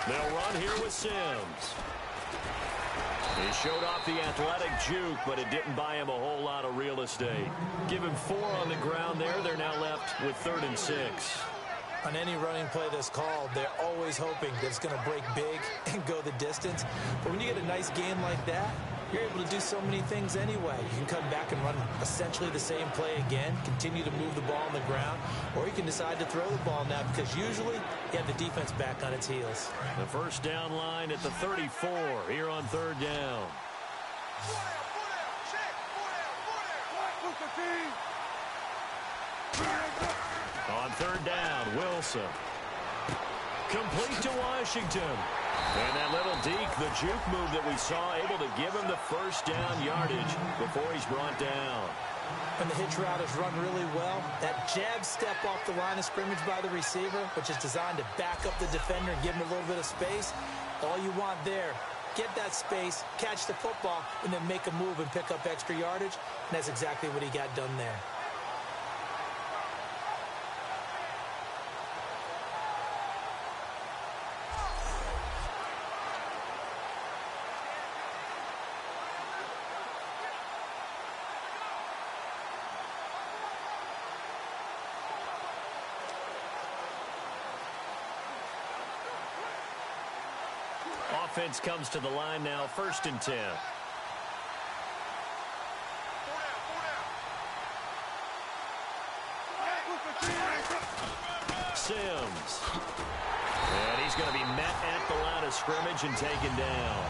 They'll run here with Sims. He showed off the athletic juke, but it didn't buy him a whole lot of real estate. Give him 4 on the ground there. They're now left with 3rd and 6. On any running play that's called, they're always hoping that it's going to break big and go the distance. But when you get a nice game like that, you're able to do so many things anyway. You can come back and run essentially the same play again, continue to move the ball on the ground, or you can decide to throw the ball now because usually you have the defense back on its heels. The first down line at the 34 here on 3rd down. On 3rd down, Wilson. Complete to Washington. And that little deke, the juke move that we saw, able to give him the first down yardage before he's brought down. When the hitch route is run really well, that jab step off the line of scrimmage by the receiver, which is designed to back up the defender and give him a little bit of space, all you want there, get that space, catch the football, and then make a move and pick up extra yardage. And that's exactly what he got done there. Offense comes to the line now, 1st and 10. Sims. And he's going to be met at the line of scrimmage and taken down.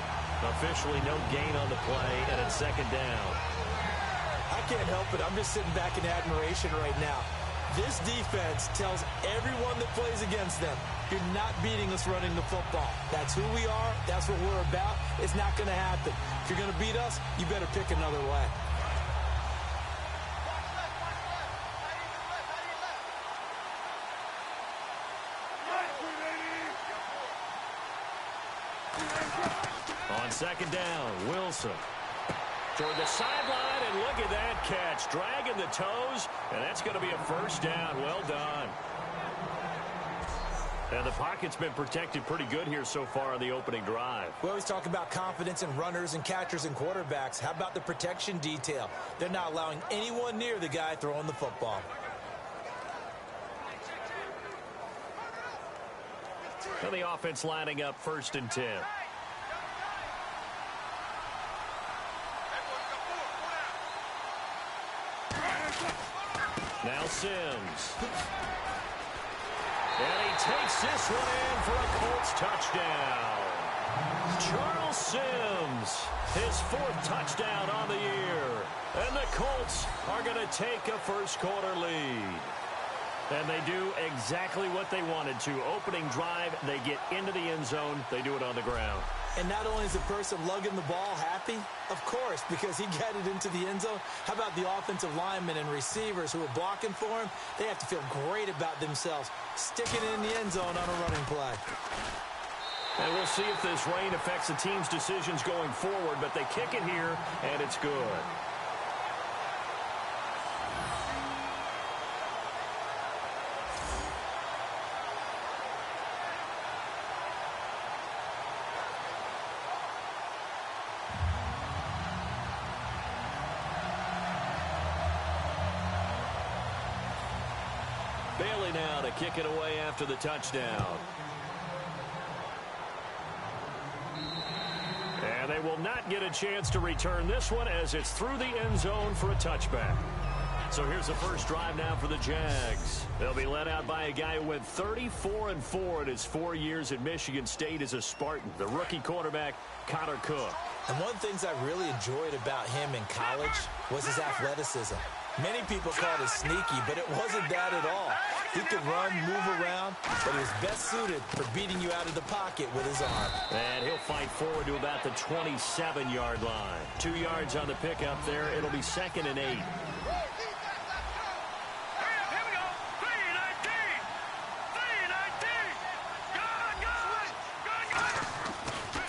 Officially no gain on the play, and it's 2nd down. I can't help it. I'm just sitting back in admiration right now. This defense tells everyone that plays against them, you're not beating us running the football. That's who we are. That's what we're about. It's not going to happen. If you're going to beat us, you better pick another way. On 2nd down, Wilson. Toward the sideline, and look at that catch. Dragging the toes, and that's going to be a first down. Well done. And the pocket's been protected pretty good here so far on the opening drive. We always talk about confidence in runners and catchers and quarterbacks. How about the protection detail? They're not allowing anyone near the guy throwing the football. And the offense lining up 1st and 10. Now Sims. And he takes this one in for a Colts touchdown. Charles Sims, his 4th touchdown on the year. And the Colts are going to take a first-quarter lead. And they do exactly what they wanted to. Opening drive, they get into the end zone. They do it on the ground. And not only is the person lugging the ball happy, of course, because he got it into the end zone. How about the offensive linemen and receivers who are blocking for him? They have to feel great about themselves, sticking it in the end zone on a running play. And we'll see if this rain affects the team's decisions going forward, but they kick it here, and it's good. Bailey now to kick it away after the touchdown. And they will not get a chance to return this one as it's through the end zone for a touchback. So here's the first drive now for the Jags. They'll be led out by a guy who went 34-4 in his 4 years at Michigan State as a Spartan, the rookie quarterback, Connor Cook. And one of the things I really enjoyed about him in college was his athleticism. Many people called it sneaky, but it wasn't that at all. He could run, move around, but he was best suited for beating you out of the pocket with his arm. And he'll fight forward to about the 27-yard line. 2 yards on the pickup there. It'll be 2nd and 8.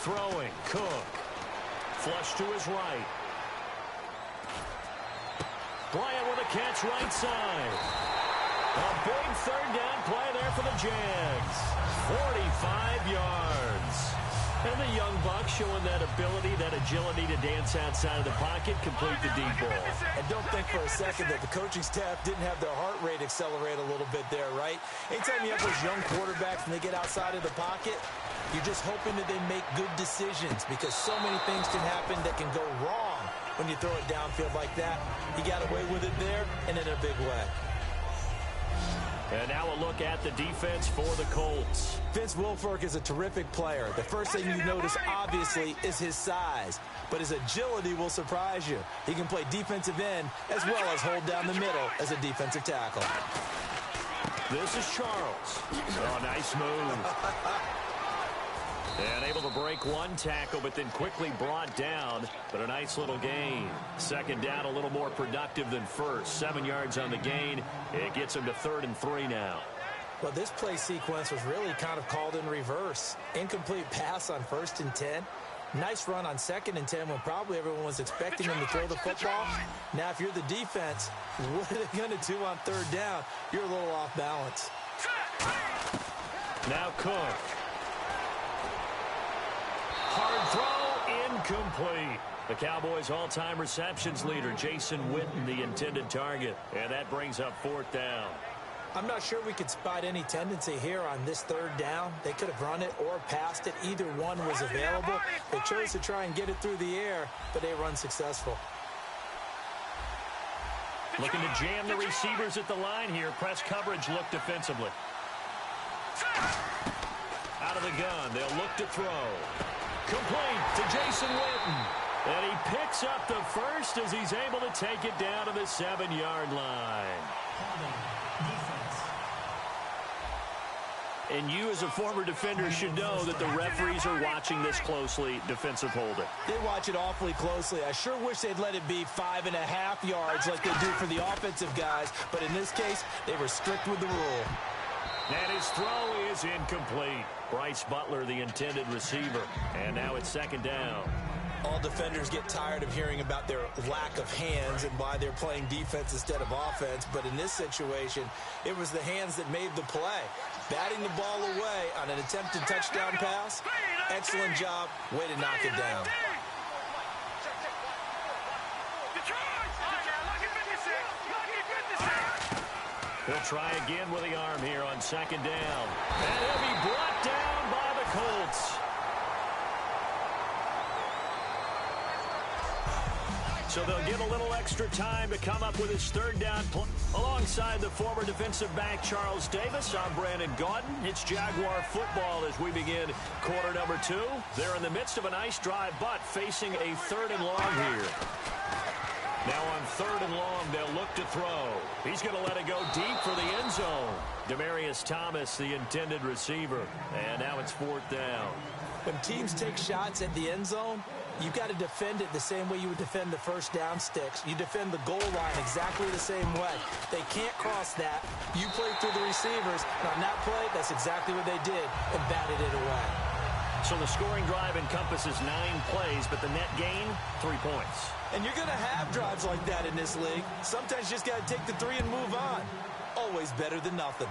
Throwing, Cook. Flush to his right. Bryant with a catch right side. A big 3rd down play there for the Jags. 45 yards. And the young buck showing that ability, that agility to dance outside of the pocket, complete the deep ball. And don't think for a second that the coaching staff didn't have their heart rate accelerate a little bit there, right? Anytime you have those young quarterbacks and they get outside of the pocket, you're just hoping that they make good decisions because so many things can happen that can go wrong when you throw it downfield like that. He got away with it there and in a big way. And now a look at the defense for the Colts. Vince Wilfork is a terrific player. The first thing you notice, obviously, is his size. But his agility will surprise you. He can play defensive end as well as hold down the middle as a defensive tackle. This is Charles. Oh, nice move. And able to break one tackle, but then quickly brought down. But a nice little gain. 2nd down, a little more productive than first. 7 yards on the gain. It gets him to 3rd and 3 now. Well, this play sequence was really kind of called in reverse. Incomplete pass on 1st and 10. Nice run on 2nd and 10 when probably everyone was expecting him to throw the football. Now, if you're the defense, what are they going to do on 3rd down? You're a little off balance. Now Cook. Hard throw, incomplete. The Cowboys' all-time receptions leader, Jason Witten, the intended target. And that brings up 4th down. I'm not sure we could spot any tendency here on this 3rd down. They could have run it or passed it. Either one was available. They chose to try and get it through the air, but they were unsuccessful. Looking to jam the receivers at the line here. Press coverage look defensively. Out of the gun, they'll look to throw. Complete to Jason Witten. And he picks up the first as he's able to take it down to the 7-yard line. And you as a former defender should know that the referees are watching this closely, defensive holding. They watch it awfully closely. I sure wish they'd let it be 5.5 yards like they do for the offensive guys. But in this case, they were strict with the rule. And his throw is incomplete. Bryce Butler, the intended receiver. And now it's 2nd down. All defenders get tired of hearing about their lack of hands and why they're playing defense instead of offense. But in this situation, it was the hands that made the play. Batting the ball away on an attempted touchdown pass. Excellent job. Way to knock it down. He'll try again with the arm here on second down. And he'll be brought down by the Colts. So they'll get a little extra time to come up with his third down play. Alongside the former defensive back Charles Davis, I'm Brandon Gaudin. It's Jaguar football as we begin quarter number 2. They're in the midst of a nice drive, but facing a 3rd and long here. Now on 3rd and long, they'll look to throw. He's going to let it go deep for the end zone. Demaryius Thomas, the intended receiver. And now it's 4th down. When teams take shots at the end zone, you've got to defend it the same way you would defend the first down sticks. You defend the goal line exactly the same way. They can't cross that. You play through the receivers. And on that play, that's exactly what they did and batted it away. So the scoring drive encompasses 9 plays, but the net gain, 3 points. And you're going to have drives like that in this league. Sometimes you just got to take the 3 and move on. Always better than nothing.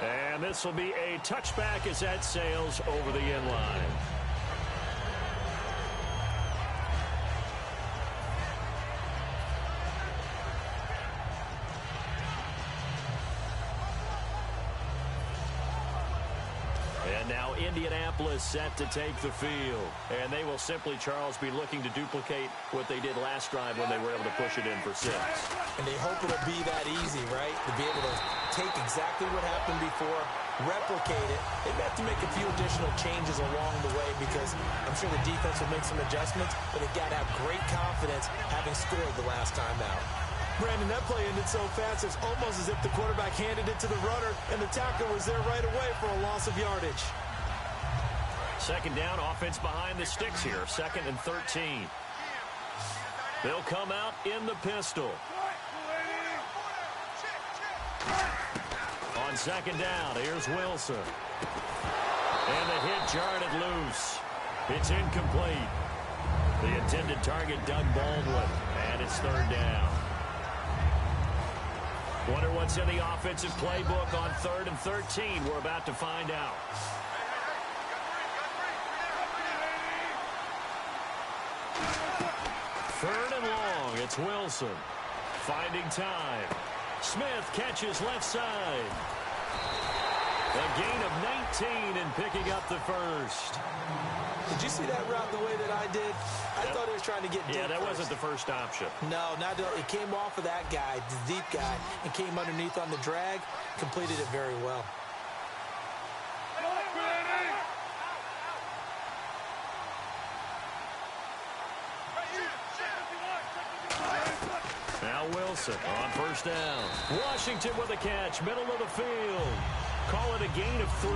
And this will be a touchback as that sails over the end line. And now Indianapolis set to take the field. And they will simply, Charles, be looking to duplicate what they did last drive when they were able to push it in for 6. And they hope it'll be that easy, right? To be able to take exactly what happened before, replicate it. They may have to make a few additional changes along the way because I'm sure the defense will make some adjustments, but they've got to have great confidence having scored the last time out. Brandon, that play ended so fast, it's almost as if the quarterback handed it to the runner and the tackle was there right away for a loss of yardage. 2nd down, offense behind the sticks here. 2nd and 13. They'll come out in the pistol. On 2nd down, here's Wilson. And the hit jarred it loose. It's incomplete. The intended target, Doug Baldwin. And it's 3rd down. Wonder what's in the offensive playbook on 3rd and 13. We're about to find out. Third and long. It's Wilson. Finding time. Smith catches left side. A gain of 19 and picking up the first. Did you see that route the way that I did? I thought he was trying to get deep. Yeah, that first. wasn't the first option. No, not it came off of that guy, the deep guy, and came underneath on the drag. Completed it very well. Now Wilson on 1st down. Washington with a catch, middle of the field. Call it a gain of 3,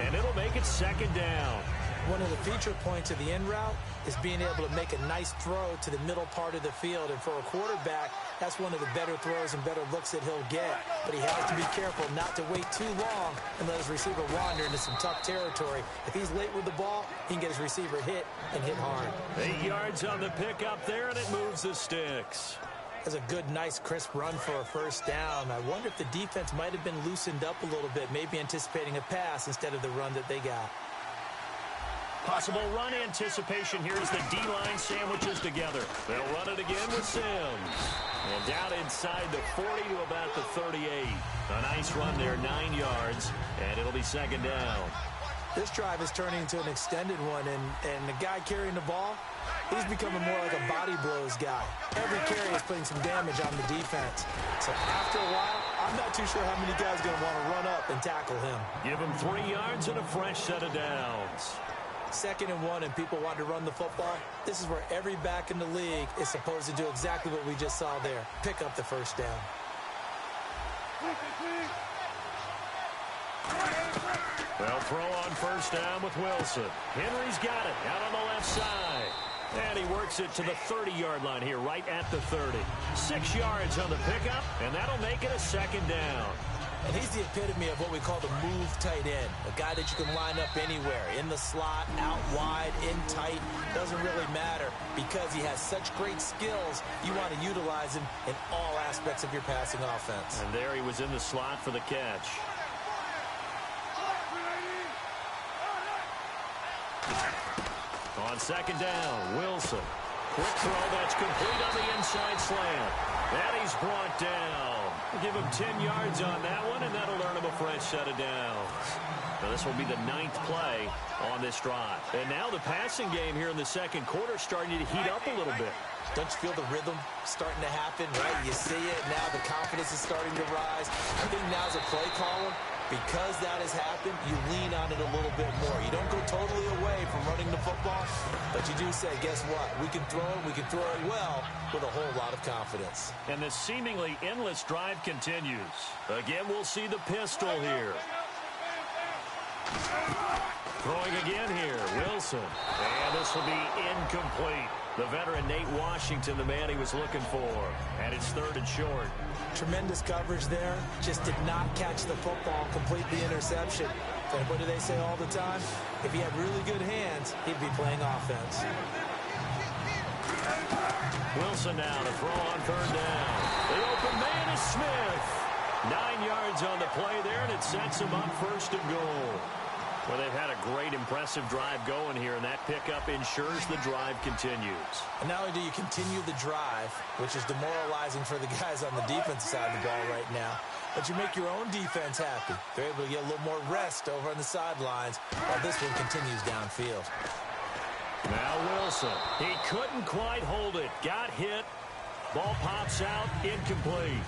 and it'll make it 2nd down. One of the feature points of the end route is being able to make a nice throw to the middle part of the field. And for a quarterback, that's one of the better throws and better looks that he'll get. But he has to be careful not to wait too long and let his receiver wander into some tough territory. If he's late with the ball, he can get his receiver hit and hit hard. 8 yards on the pickup there, and it moves the sticks. That's a good, nice, crisp run for a 1st down. I wonder if the defense might have been loosened up a little bit, maybe anticipating a pass instead of the run that they got. Possible run anticipation here as the D-line sandwiches together. They'll run it again with Sims. And down inside the 40 to about the 38. A nice run there, 9 yards, and it'll be 2nd down. This drive is turning into an extended one, and the guy carrying the ball, he's becoming more like a body blows guy. Every carry is putting some damage on the defense. So after a while, I'm not too sure how many guys are going to want to run up and tackle him. Give him 3 yards and a fresh set of downs. 2nd and 1 and people want to run the football. This is where every back in the league is supposed to do exactly what we just saw there. Pick up the 1st down. They'll throw on 1st down with Wilson. Henry's got it out on the left side. And he works it to the 30-yard line here, right at the 30. 6 yards on the pickup, and that'll make it a 2nd down. And he's the epitome of what we call the move tight end, a guy that you can line up anywhere, in the slot, out wide, in tight, doesn't really matter because he has such great skills. You want to utilize him in all aspects of your passing offense. And there he was in the slot for the catch. On second down, Wilson. Quick throw that's complete on the inside slant. And he's brought down. We'll give him 10 yards on that one, and that'll earn him a fresh set of downs. Now this will be the 9th play on this drive. And now the passing game here in the second quarter starting to heat up a little bit. Don't you feel the rhythm starting to happen, right? You see it, now the confidence is starting to rise. I think now's a play caller. Because that has happened, you lean on it a little bit more. You don't go totally away from running the football, but you do say, guess what? We can throw it well with a whole lot of confidence. And the seemingly endless drive continues. Again, we'll see the pistol here. Throwing again here, Wilson. And this will be incomplete. The veteran Nate Washington, the man he was looking for. And it's 3rd and short. Tremendous coverage there. Just did not catch the football, complete the interception. And what do they say all the time? If he had really good hands, he'd be playing offense. Wilson now to throw on 3rd down. The open man is Smith. 9 yards on the play there, and it sets him up 1st and goal. Well, they've had a great, impressive drive going here, and that pickup ensures the drive continues. And not only do you continue the drive, which is demoralizing for the guys on the defensive side of the ball right now, but you make your own defense happy. They're able to get a little more rest over on the sidelines while this one continues downfield. Now Wilson. He couldn't quite hold it. Got hit. Ball pops out. Incomplete.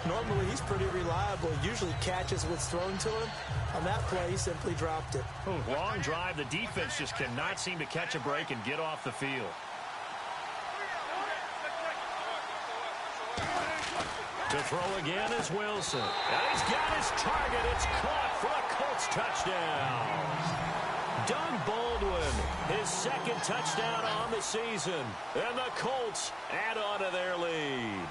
Normally, he's pretty reliable. Usually catches what's thrown to him. On that play, he simply dropped it. Long drive. The defense just cannot seem to catch a break and get off the field. To throw again is Wilson. And he's got his target. It's caught for a Colts touchdown. Doug Baldwin, his 2nd touchdown on the season. And the Colts add on to their lead.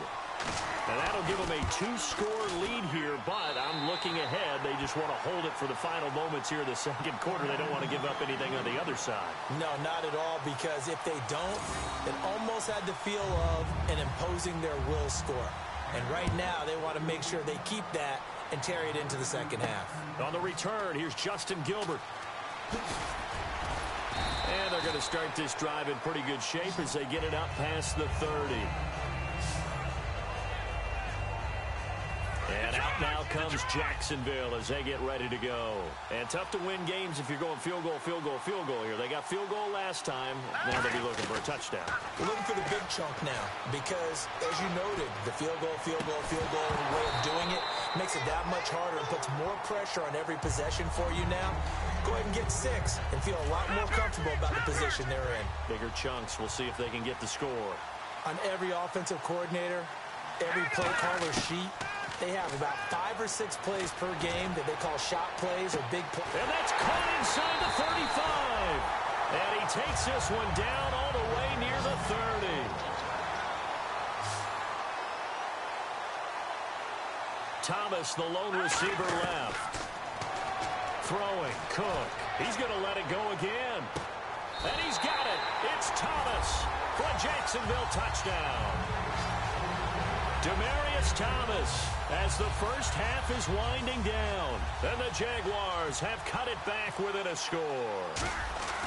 And that'll give them a 2-score lead here, but I'm looking ahead. They just want to hold it for the final moments here in the second quarter. They don't want to give up anything on the other side. No, not at all, because if they don't, it almost had the feel of an imposing their will score. And right now, they want to make sure they keep that and carry it into the second half. On the return, here's Justin Gilbert. And they're going to start this drive in pretty good shape as they get it up past the 30. And out now comes Jacksonville as they get ready to go. And tough to win games if you're going field goal, field goal, field goal here. They got field goal last time. Now they'll be looking for a touchdown. We're looking for the big chunk now because, as you noted, the field goal way of doing it makes it that much harder and puts more pressure on every possession for you now. Go ahead and get 6 and feel a lot more comfortable about the position they're in. Bigger chunks. We'll see if they can get the score. On every offensive coordinator, every play caller sheet, they have about 5 or 6 plays per game that they call shot plays or big plays. And that's caught inside the 35. And he takes this one down all the way near the 30. Thomas, the lone receiver, left. Throwing, Cook. He's going to let it go again. And he's got it. It's Thomas for a Jacksonville touchdown. Demaryius Thomas as the first half is winding down. And the Jaguars have cut it back within a score.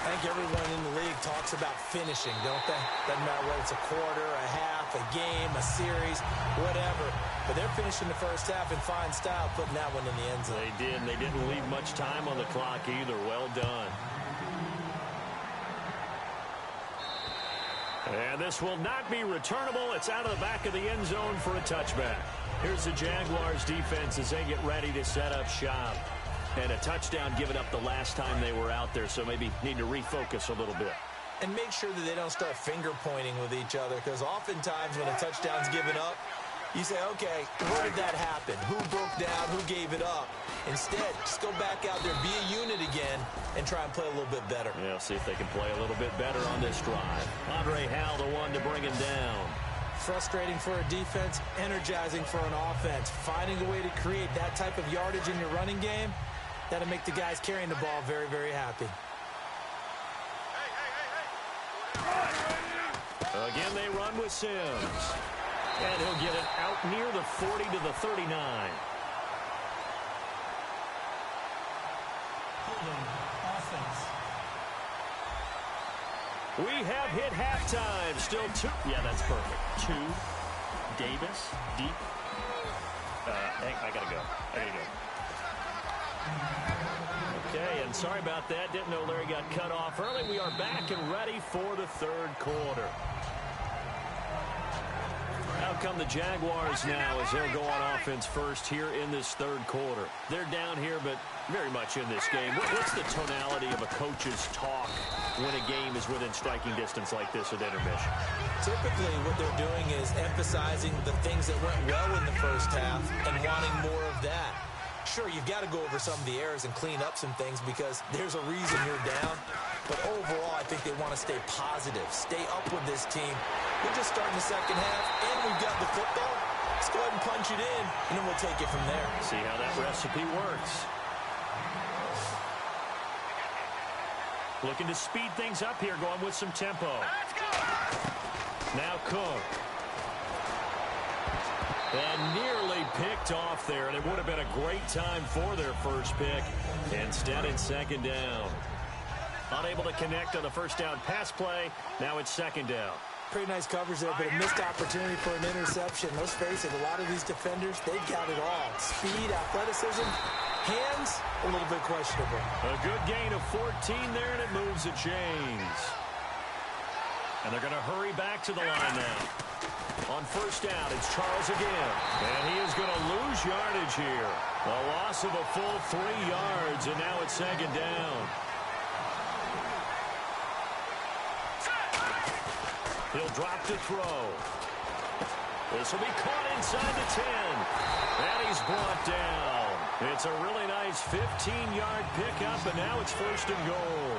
I think everyone in the league talks about finishing, don't they? Doesn't matter whether it's a quarter, a half, a game, a series, whatever. But they're finishing the first half in fine style, putting that one in the end zone. They did, and they didn't leave much time on the clock either. Well done. And this will not be returnable. It's out of the back of the end zone for a touchback. Here's the Jaguars defense as they get ready to set up shop. And a touchdown given up the last time they were out there, so maybe need to refocus a little bit. And make sure that they don't start finger pointing with each other, because oftentimes when a touchdown's given up, you say, okay, where did that happen? Who broke down? Who gave it up? Instead, just go back out there, be a unit again, and try and play a little bit better. Yeah, see if they can play a little bit better on this drive. Andre Howell, the one to bring him down. Frustrating for a defense, energizing for an offense. Finding a way to create that type of yardage in your running game, that'll make the guys carrying the ball very, very happy. Again, they run with Sims. And he'll get it out near the 40 to the 39. Holding offense. We have hit halftime. Still 2. Yeah, that's perfect. 2. Davis. Deep. I got to go. Okay, and sorry about that. Didn't know Larry got cut off early. We are back and ready for the third quarter. Out come the Jaguars now as they'll go on offense first here in this third quarter. They're down here, but very much in this game. What's the tonality of a coach's talk when a game is within striking distance like this at intermission? Typically, what they're doing is emphasizing the things that went well in the first half and wanting more of that. Sure, you've got to go over some of the errors and clean up some things because there's a reason you're down. But overall, I think they want to stay positive, stay up with this team. We're just starting the second half, and we've got the football. Let's go ahead and punch it in, and then we'll take it from there. See how that recipe works. Looking to speed things up here, going with some tempo. Now Cook. And nearly picked off there, and it would have been a great time for their first pick. Instead, it's second down. Unable to connect on the first down pass play. Now it's second down. Pretty nice coverage there, but a missed opportunity for an interception. Let's face it, a lot of these defenders, they've got it all. Speed, athleticism, hands, a little bit questionable. A good gain of 14 there, and it moves the chains. And they're going to hurry back to the line now. On first down, it's Charles again. And he is going to lose yardage here. A loss of a full 3 yards, and now it's second down. He'll drop to throw. This will be caught inside the 10. And he's brought down. It's a really nice 15-yard pickup, and now it's first and goal.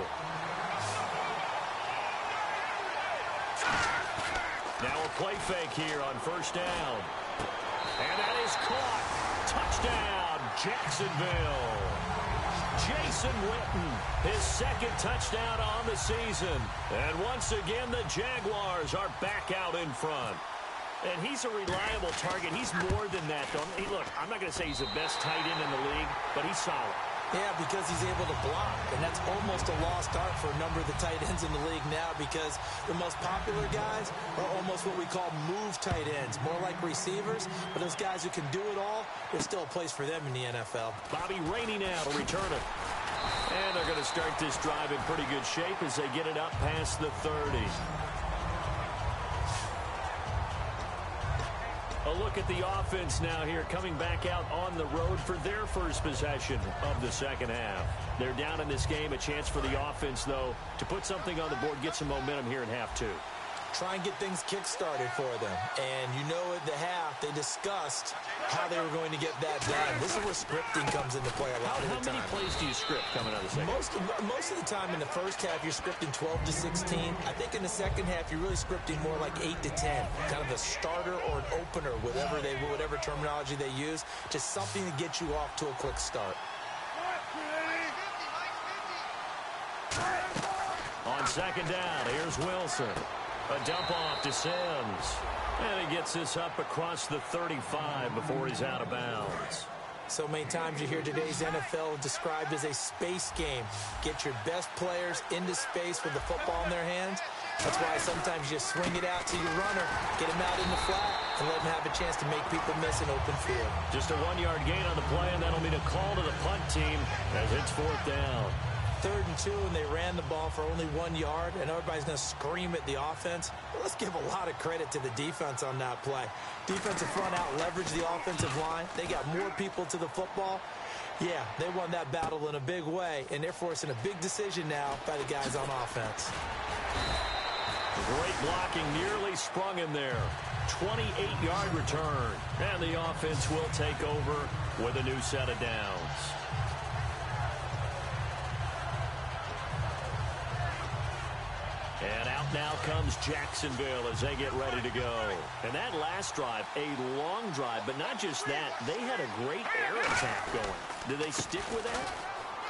Now a play fake here on first down. And that is caught. Touchdown, Jacksonville. Jason Witten, his second touchdown on the season. And once again, the Jaguars are back out in front. And he's a reliable target. He's more than that, though. Look, I'm not going to say he's the best tight end in the league, but he's solid. Yeah, because he's able to block, and that's almost a lost art for a number of the tight ends in the league now because the most popular guys are almost what we call move tight ends, more like receivers, but those guys who can do it all, there's still a place for them in the NFL. Bobby Rainey now to return it. And they're going to start this drive in pretty good shape as they get it up past the 30. A look at the offense now here, coming back out on the road for their first possession of the second half. They're down in this game. A chance for the offense, though, to put something on the board, get some momentum here in half two. Try and get things kick-started for them. And you know at the half, they discussed how they were going to get that done. This is where scripting comes into play a lot of the time. How many plays do you script coming out of the second? Most of the time in the first half, you're scripting 12 to 16. I think in the second half, you're really scripting more like 8 to 10. Kind of a starter or an opener, whatever terminology they use. Just something to get you off to a quick start. On second down, here's Wilson. A dump off to Sims. And he gets this up across the 35 before he's out of bounds. So many times you hear today's NFL described as a space game. Get your best players into space with the football in their hands. That's why sometimes you swing it out to your runner, get him out in the flat, and let him have a chance to make people miss an open field. Just a 1-yard gain on the play, and that'll mean a call to the punt team as it's fourth down. 3rd and 2, and they ran the ball for only 1 yard, and everybody's going to scream at the offense. Well, let's give a lot of credit to the defense on that play. Defensive front out leveraged the offensive line. They got more people to the football. Yeah, they won that battle in a big way, and they're forcing a big decision now by the guys on offense. Great blocking, nearly sprung in there. 28-yard return, and the offense will take over with a new set of downs. And out now comes Jacksonville as they get ready to go. And that last drive, a long drive, but not just that. They had a great air attack going. Did they stick with that?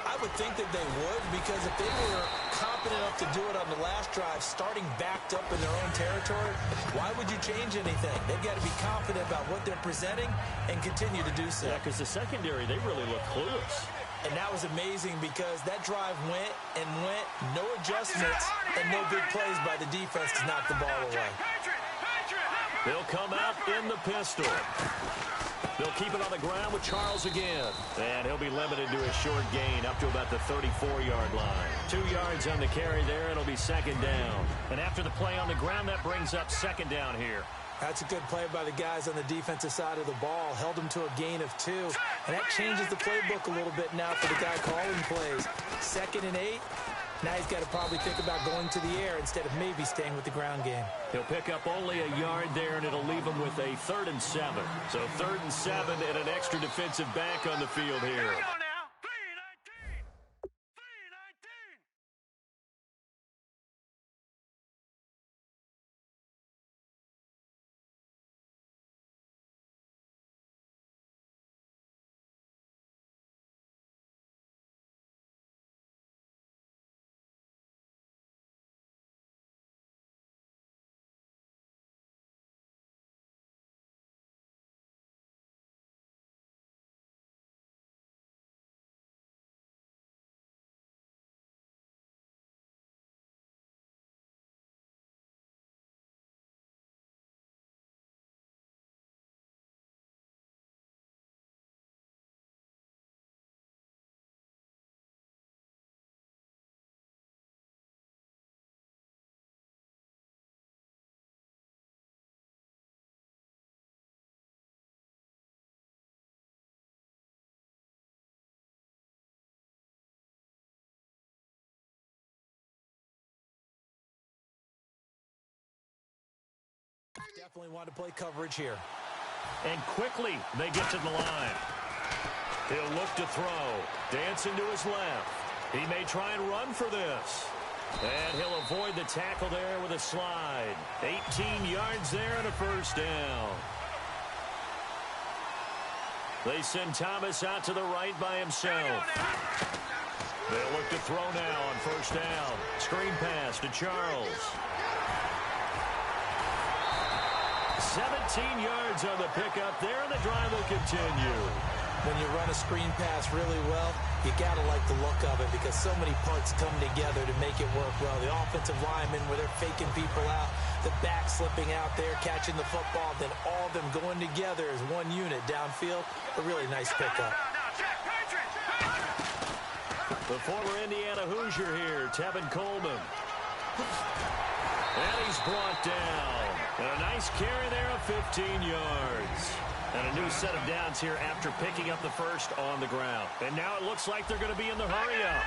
I would think that they would, because if they were confident enough to do it on the last drive, starting backed up in their own territory, why would you change anything? They've got to be confident about what they're presenting and continue to do so. Yeah, because the secondary, they really look clueless. And that was amazing because that drive went and went, no adjustments, and no big plays by the defense to knock the ball away. They'll come out in the pistol. They'll keep it on the ground with Charles again. And he'll be limited to a short gain up to about the 34-yard line. 2 yards on the carry there. It'll be second down. And after the play on the ground, that brings up second down here. That's a good play by the guys on the defensive side of the ball. Held them to a gain of 2. And that changes the playbook a little bit now for the guy calling plays. 2nd and 8. Now he's got to probably think about going to the air instead of maybe staying with the ground game. He'll pick up only a yard there, and it'll leave him with a 3rd and 7. So 3rd and 7 and an extra defensive back on the field here. Definitely want to play coverage here. And quickly they get to the line. He'll look to throw. Dancing to his left. He may try and run for this. And he'll avoid the tackle there with a slide. 18 yards there and a first down. They send Thomas out to the right by himself. They'll look to throw now on first down. Screen pass to Charles. 17 yards on the pickup there, and the drive will continue. When you run a screen pass really well, you got to like the look of it because so many parts come together to make it work well. The offensive linemen, where they're faking people out, the back slipping out there, catching the football, then all of them going together as one unit downfield. A really nice pickup. The former Indiana Hoosier here, Tevin Coleman. And he's brought down. And a nice carry there of 15 yards. And a new set of downs here after picking up the first on the ground. And now it looks like they're going to be in the hurry-up.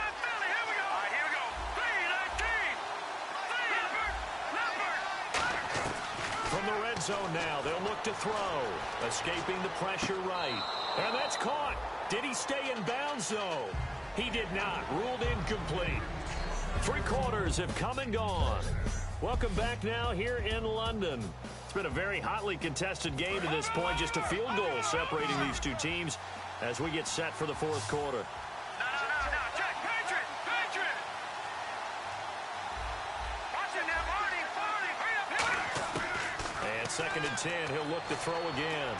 From the red zone now, they'll look to throw. Escaping the pressure right. And that's caught. Did he stay in bounds, though? He did not. Ruled incomplete. 3 quarters have come and gone. Welcome back now here in London. It's been a very hotly contested game to this point. Just a field goal separating these two teams as we get set for the 4th quarter. And 2nd and 10, he'll look to throw again.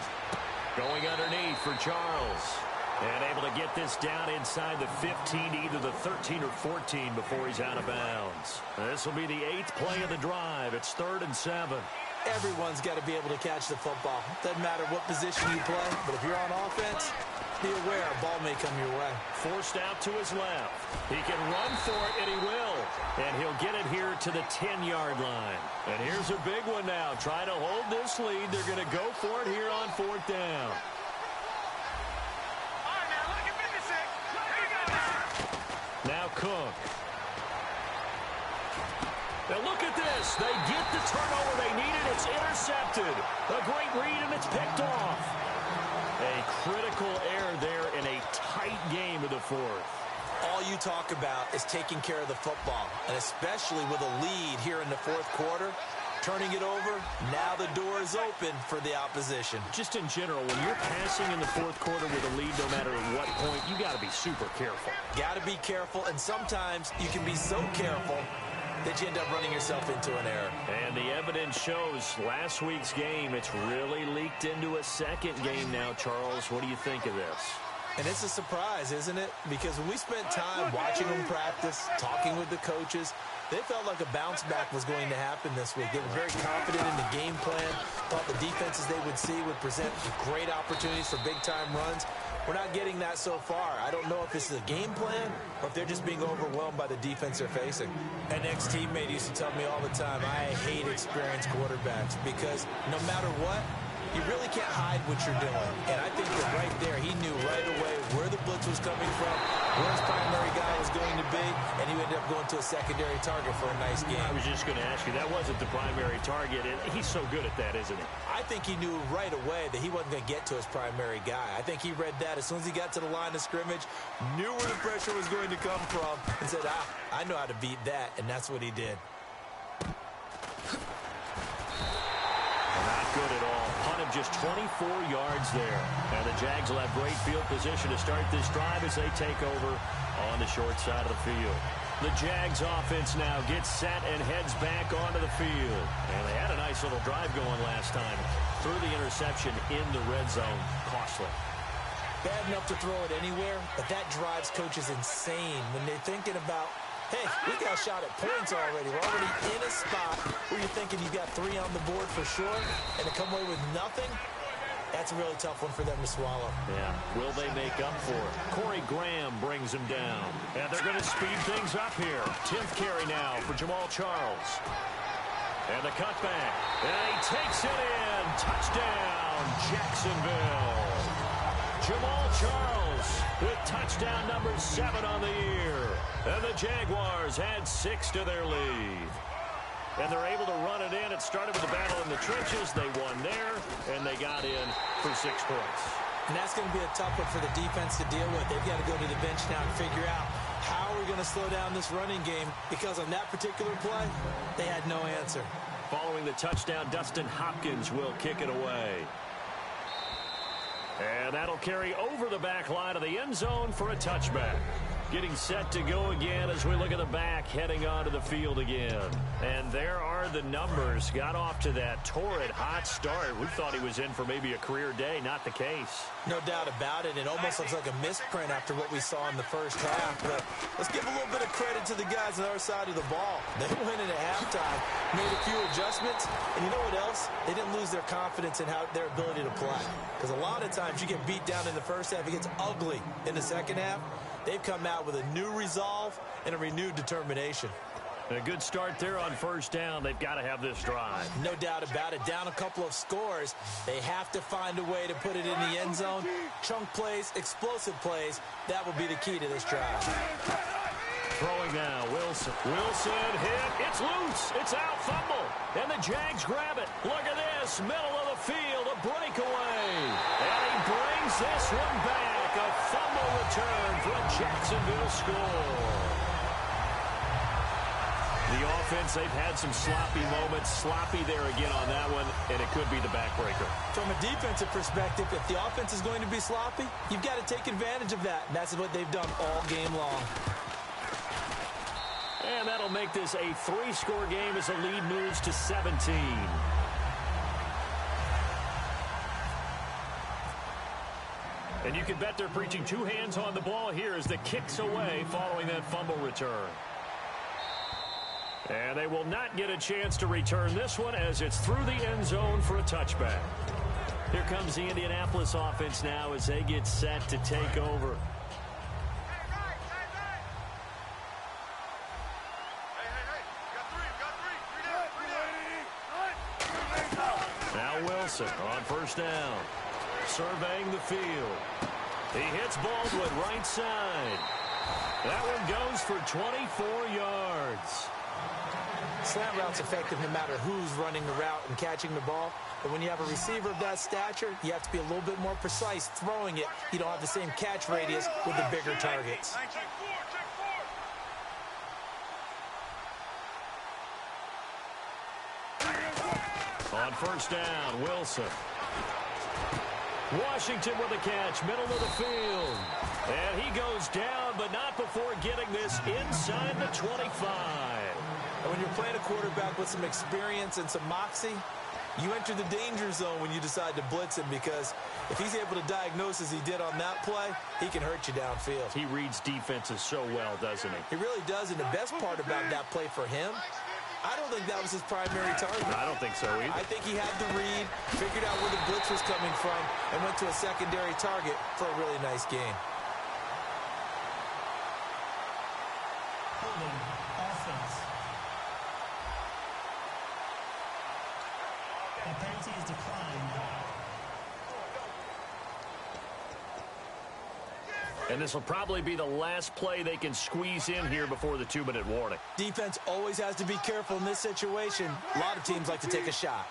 Going underneath for Charles. And able to get this down inside the 15, either the 13 or 14 before he's out of bounds. This will be the 8th play of the drive. It's 3rd and 7. Everyone's got to be able to catch the football. Doesn't matter what position you play, but if you're on offense, be aware a ball may come your way. Forced out to his left. He can run for it, and he will. And he'll get it here to the 10-yard line. And here's a big one now. Trying to hold this lead. They're going to go for it here on 4th down. Now Cook. Now look at this. They get the turnover they needed. It's intercepted. A great read, and it's picked off. A critical error there in a tight game of the 4th. all you talk about is taking care of the football, and especially with a lead here in the fourth quarter, turning it over, now the door is open for the opposition. Just in general, when you're passing in the fourth quarter with a lead, no matter at what point, you got to be super careful. Got to be careful, and sometimes you can be so careful that you end up running yourself into an error. And the evidence shows last week's game, it's really leaked into a second game now, Charles. What do you think of this? And it's a surprise, isn't it? Because when we spent time watching them practice, talking with the coaches, they felt like a bounce back was going to happen this week. They were very confident in the game plan, thought the defenses they would see would present great opportunities for big-time runs. We're not getting that so far. I don't know if this is a game plan or if they're just being overwhelmed by the defense they're facing. An ex-teammate used to tell me all the time, I hate experienced quarterbacks because no matter what, you really can't hide what you're doing. And I think that right there, he knew right away where the blitz was coming from, where his primary guy was going to be, and he ended up going to a secondary target for a nice game. I was just going to ask you, that wasn't the primary target. He's so good at that, isn't he? I think he knew right away that he wasn't going to get to his primary guy. I think he read that as soon as he got to the line of scrimmage, knew where the pressure was going to come from, and said, I know how to beat that, and that's what he did. Not good at all. Punt of just 24 yards there. And the Jags will have great field position to start this drive as they take over on the short side of the field. The Jags offense now gets set and heads back onto the field. And they had a nice little drive going last time. Threw the interception in the red zone. Costly. Bad enough to throw it anywhere, but that drives coaches insane when they're thinking about, hey, we got a shot at points already. We're already in a spot where you're thinking you've got 3 on the board for sure, and to come away with nothing, that's a really tough one for them to swallow. Yeah, will they make up for it? Corey Graham brings him down. And they're going to speed things up here. 10th carry now for Jamal Charles. And the cutback. And he takes it in. Touchdown, Jacksonville. Jamal Charles with touchdown number 7 on the year. And the Jaguars add 6 to their lead. And they're able to run it in. It started with the battle in the trenches. They won there, and they got in for 6 points. And that's going to be a tough one for the defense to deal with. They've got to go to the bench now and figure out how we're going to slow down this running game, because on that particular play, they had no answer. Following the touchdown, Dustin Hopkins will kick it away. And that'll carry over the back line of the end zone for a touchback. Getting set to go again as we look at the back, heading onto the field again. And there are the numbers. Got off to that torrid hot start. We thought he was in for maybe a career day. Not the case. No doubt about it. It almost looks like a misprint after what we saw in the first half. But let's give a little bit of credit to the guys on our side of the ball. They went in at halftime, made a few adjustments, and you know what else? They didn't lose their confidence in their ability to play. Because a lot of times you get beat down in the first half, it gets ugly in the second half. They've come out with a new resolve and a renewed determination. A good start there on first down. They've got to have this drive. No doubt about it. Down a couple of scores. They have to find a way to put it in the end zone. Chunk plays, explosive plays. That will be the key to this drive. Throwing now, Wilson. Wilson hit. It's loose. It's out. Fumble. And the Jags grab it. Look at this. Middle of the field. A breakaway. And he brings this one back. A fumble return for a Jacksonville score. The offense, they've had some sloppy moments. Sloppy there again on that one, and it could be the backbreaker. From a defensive perspective, if the offense is going to be sloppy, you've got to take advantage of that. And that's what they've done all game long. And that'll make this a 3-score game as the lead moves to 17. And you can bet they're preaching 2 hands on the ball here as the kick's away following that fumble return. And they will not get a chance to return this one as it's through the end zone for a touchback. Here comes the Indianapolis offense now as they get set to take over. Now Wilson on first down. Surveying the field. He hits Baldwin right side. That one goes for 24 yards. Slant route's effective no matter who's running the route and catching the ball. But when you have a receiver of that stature, you have to be a little bit more precise throwing it. You don't have the same catch radius with the bigger targets. On first down, Wilson. Washington with a catch, middle of the field. And he goes down, but not before getting this inside the 25. And when you're playing a quarterback with some experience and some moxie, you enter the danger zone when you decide to blitz him, because if he's able to diagnose as he did on that play, he can hurt you downfield. He reads defenses so well, doesn't he? He really does, and the best part about that play for him, I don't think that was his primary target. I don't think so either. I think he had the read, figured out where the blitz was coming from, and went to a secondary target for a really nice gain. Holding offense. That penalty is declined. And this will probably be the last play they can squeeze in here before the 2-minute warning. Defense always has to be careful in this situation. A lot of teams like to take a shot.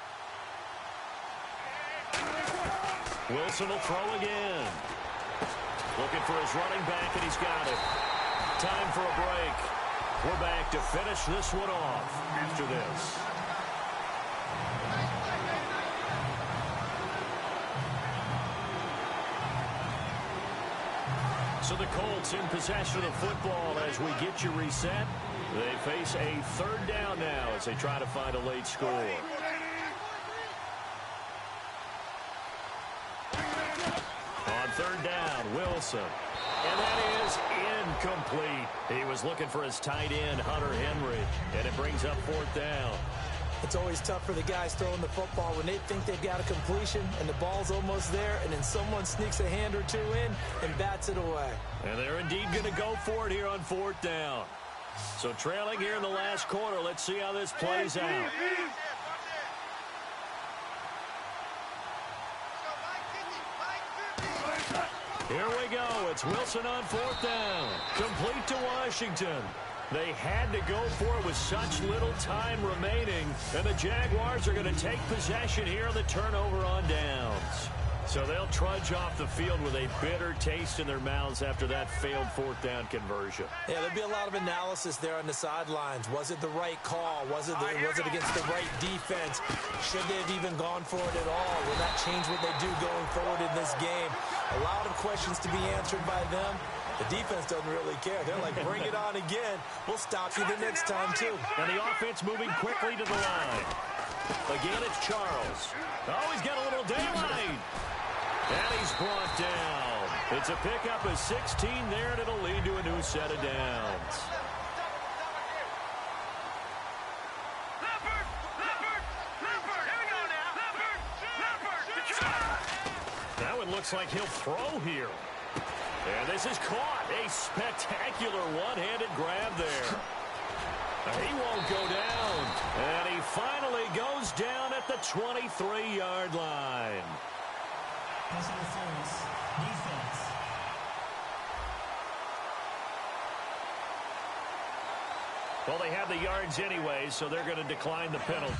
Wilson will throw again. Looking for his running back, and he's got it. Time for a break. We're back to finish this one off after this. So the Colts in possession of the football as we get you reset. They face a third down now as they try to find a late score. On third down, Wilson. And that is incomplete. He was looking for his tight end, Hunter Henry, and it brings up fourth down. It's always tough for the guys throwing the football when they think they've got a completion and the ball's almost there, and then someone sneaks a hand or two in and bats it away. And they're indeed going to go for it here on fourth down. So trailing here in the last quarter, let's see how this plays out. Here we go. It's Wilson on fourth down. Complete to Washington. They had to go for it with such little time remaining, and the Jaguars are going to take possession here on the turnover on downs. So they'll trudge off the field with a bitter taste in their mouths after that failed fourth down conversion. Yeah, there'll be a lot of analysis there on the sidelines. Was it the right call? Was it against the right defense? Should they have even gone for it at all? Will that change what they do going forward in this game? A lot of questions to be answered by them. The defense doesn't really care. They're like, bring it on again. We'll stop you the next time, too. And the offense moving quickly to the line. Again, it's Charles. Oh, he's got a little daylight. And he's brought down. It's a pickup of 16 there, and it'll lead to a new set of downs. That one looks like he'll throw here. And this is caught. A spectacular one-handed grab there. He won't go down. And he finally goes down at the 23-yard line. Pass interference. Defense. Well, they have the yards anyway, so they're going to decline the penalty.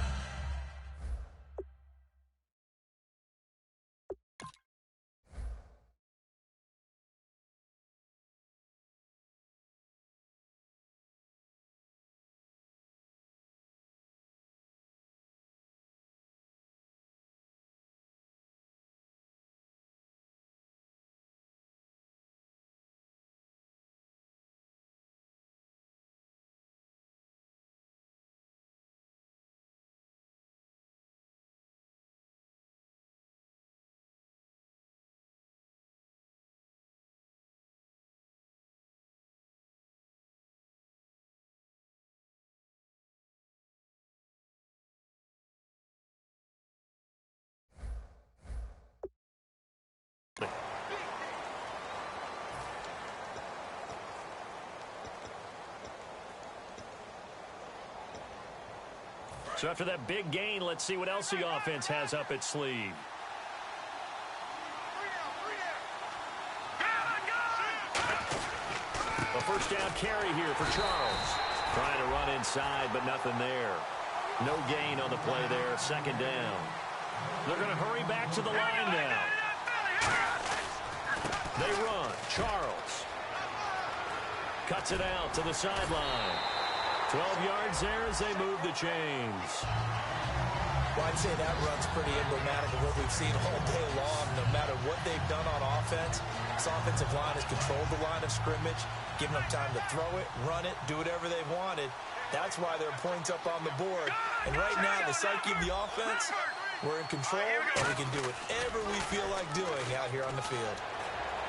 So after that big gain, let's see what else the offense has up its sleeve. A first down carry here for Charles. Trying to run inside, but nothing there. No gain on the play there. Second down. They're going to hurry back to the line now. They run. Charles cuts it out to the sideline. 12 yards there as they move the chains. Well, I'd say that run's pretty emblematic of what we've seen all day long. No matter what they've done on offense, this offensive line has controlled the line of scrimmage, given them time to throw it, run it, do whatever they wanted. That's why there are points up on the board. And right now, the psyche of the offense, we're in control, and we can do whatever we feel like doing out here on the field.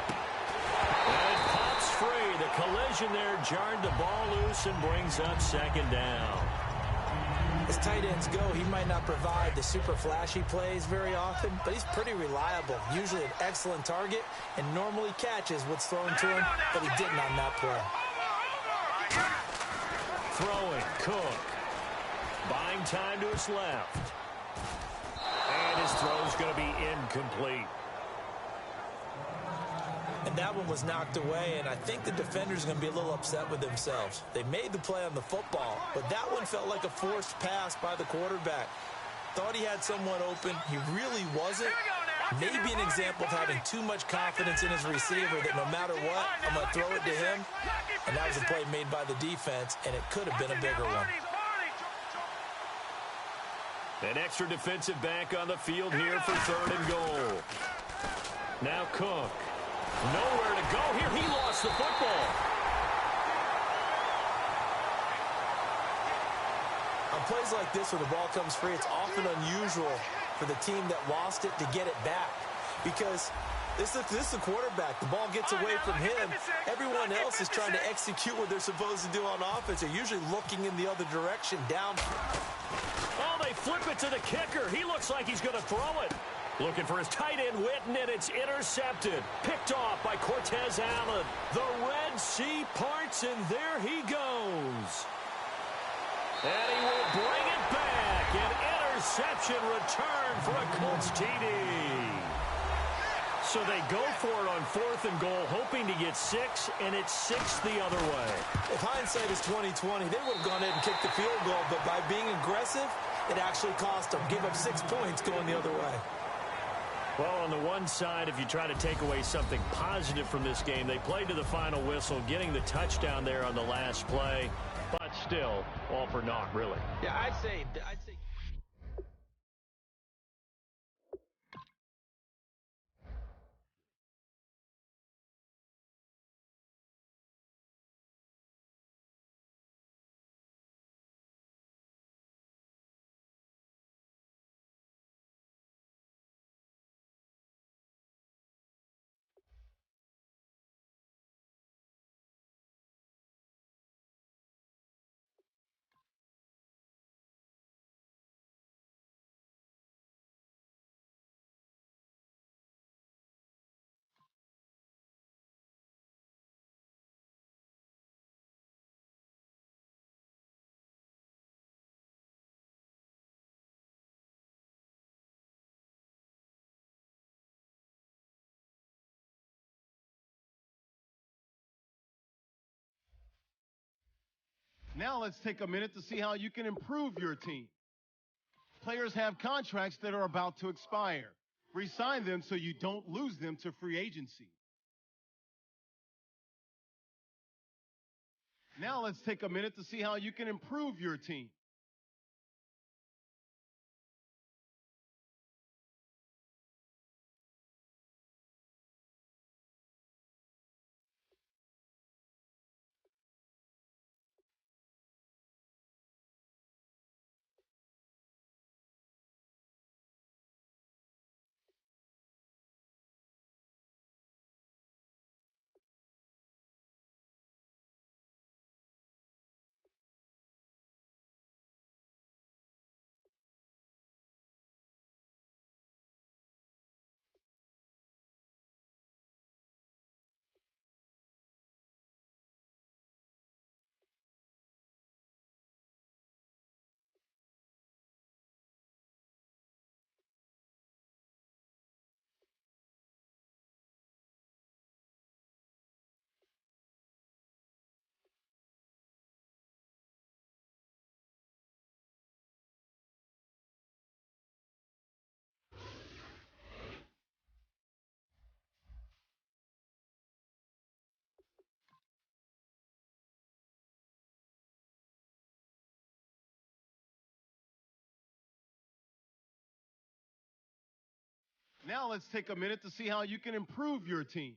And it pops free. The collision there jarred the ball loose and brings up second down. As tight ends go, he might not provide the super flashy plays very often, but he's pretty reliable, usually an excellent target, and normally catches what's thrown to him, but he didn't on that play. Throwing, Cook. Buying time to his left. And his throw's going to be incomplete. And that one was knocked away, and I think the defenders are going to be a little upset with themselves. They made the play on the football, but that one felt like a forced pass by the quarterback. Thought he had someone open. He really wasn't. Maybe an example of having too much confidence in his receiver that no matter what, I'm going to throw it to him. And that was a play made by the defense, and it could have been a bigger one. An extra defensive back on the field here for 3rd and goal. Now Cook. Nowhere to go here. He lost the football. On plays like this where the ball comes free, it's often unusual for the team that lost it to get it back. Because this is the quarterback. The ball gets away from him. Everyone else is trying to execute what they're supposed to do on offense. They're usually looking in the other direction, down. Oh, they flip it to the kicker. He looks like he's going to throw it. Looking for his tight end, Witten, and it's intercepted. Picked off by Cortez Allen. The Red Sea parts, and there he goes. And he will bring it back. An interception return for a Colts TD. So they go for it on 4th and goal, hoping to get 6, and it's 6 the other way. If hindsight is 20/20, they would have gone ahead and kicked the field goal, but by being aggressive, it actually cost them. Give up 6 points going the other way. Well, on the one side, if you try to take away something positive from this game, they played to the final whistle, getting the touchdown there on the last play, but still, all for naught, really. Yeah, I'd say Now let's take a minute to see how you can improve your team. Players have contracts that are about to expire. Re-sign them so you don't lose them to free agency. Now let's take a minute to see how you can improve your team. Now let's take a minute to see how you can improve your team.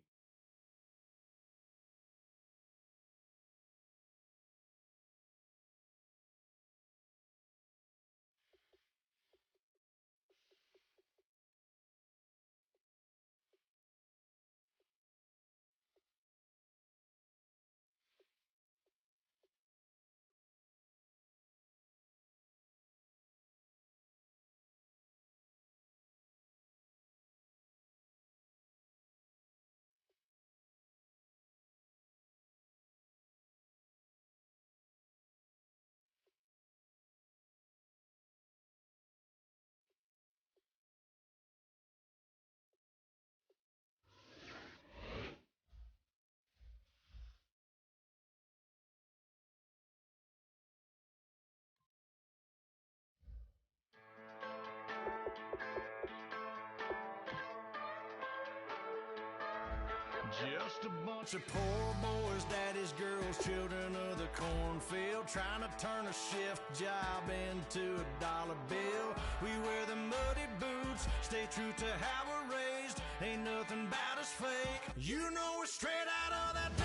Just a bunch of poor boys, daddies, girls, children of the cornfield, trying to turn a shift job into a dollar bill. We wear the muddy boots, stay true to how we're raised. Ain't nothing about us fake. You know we're straight out of that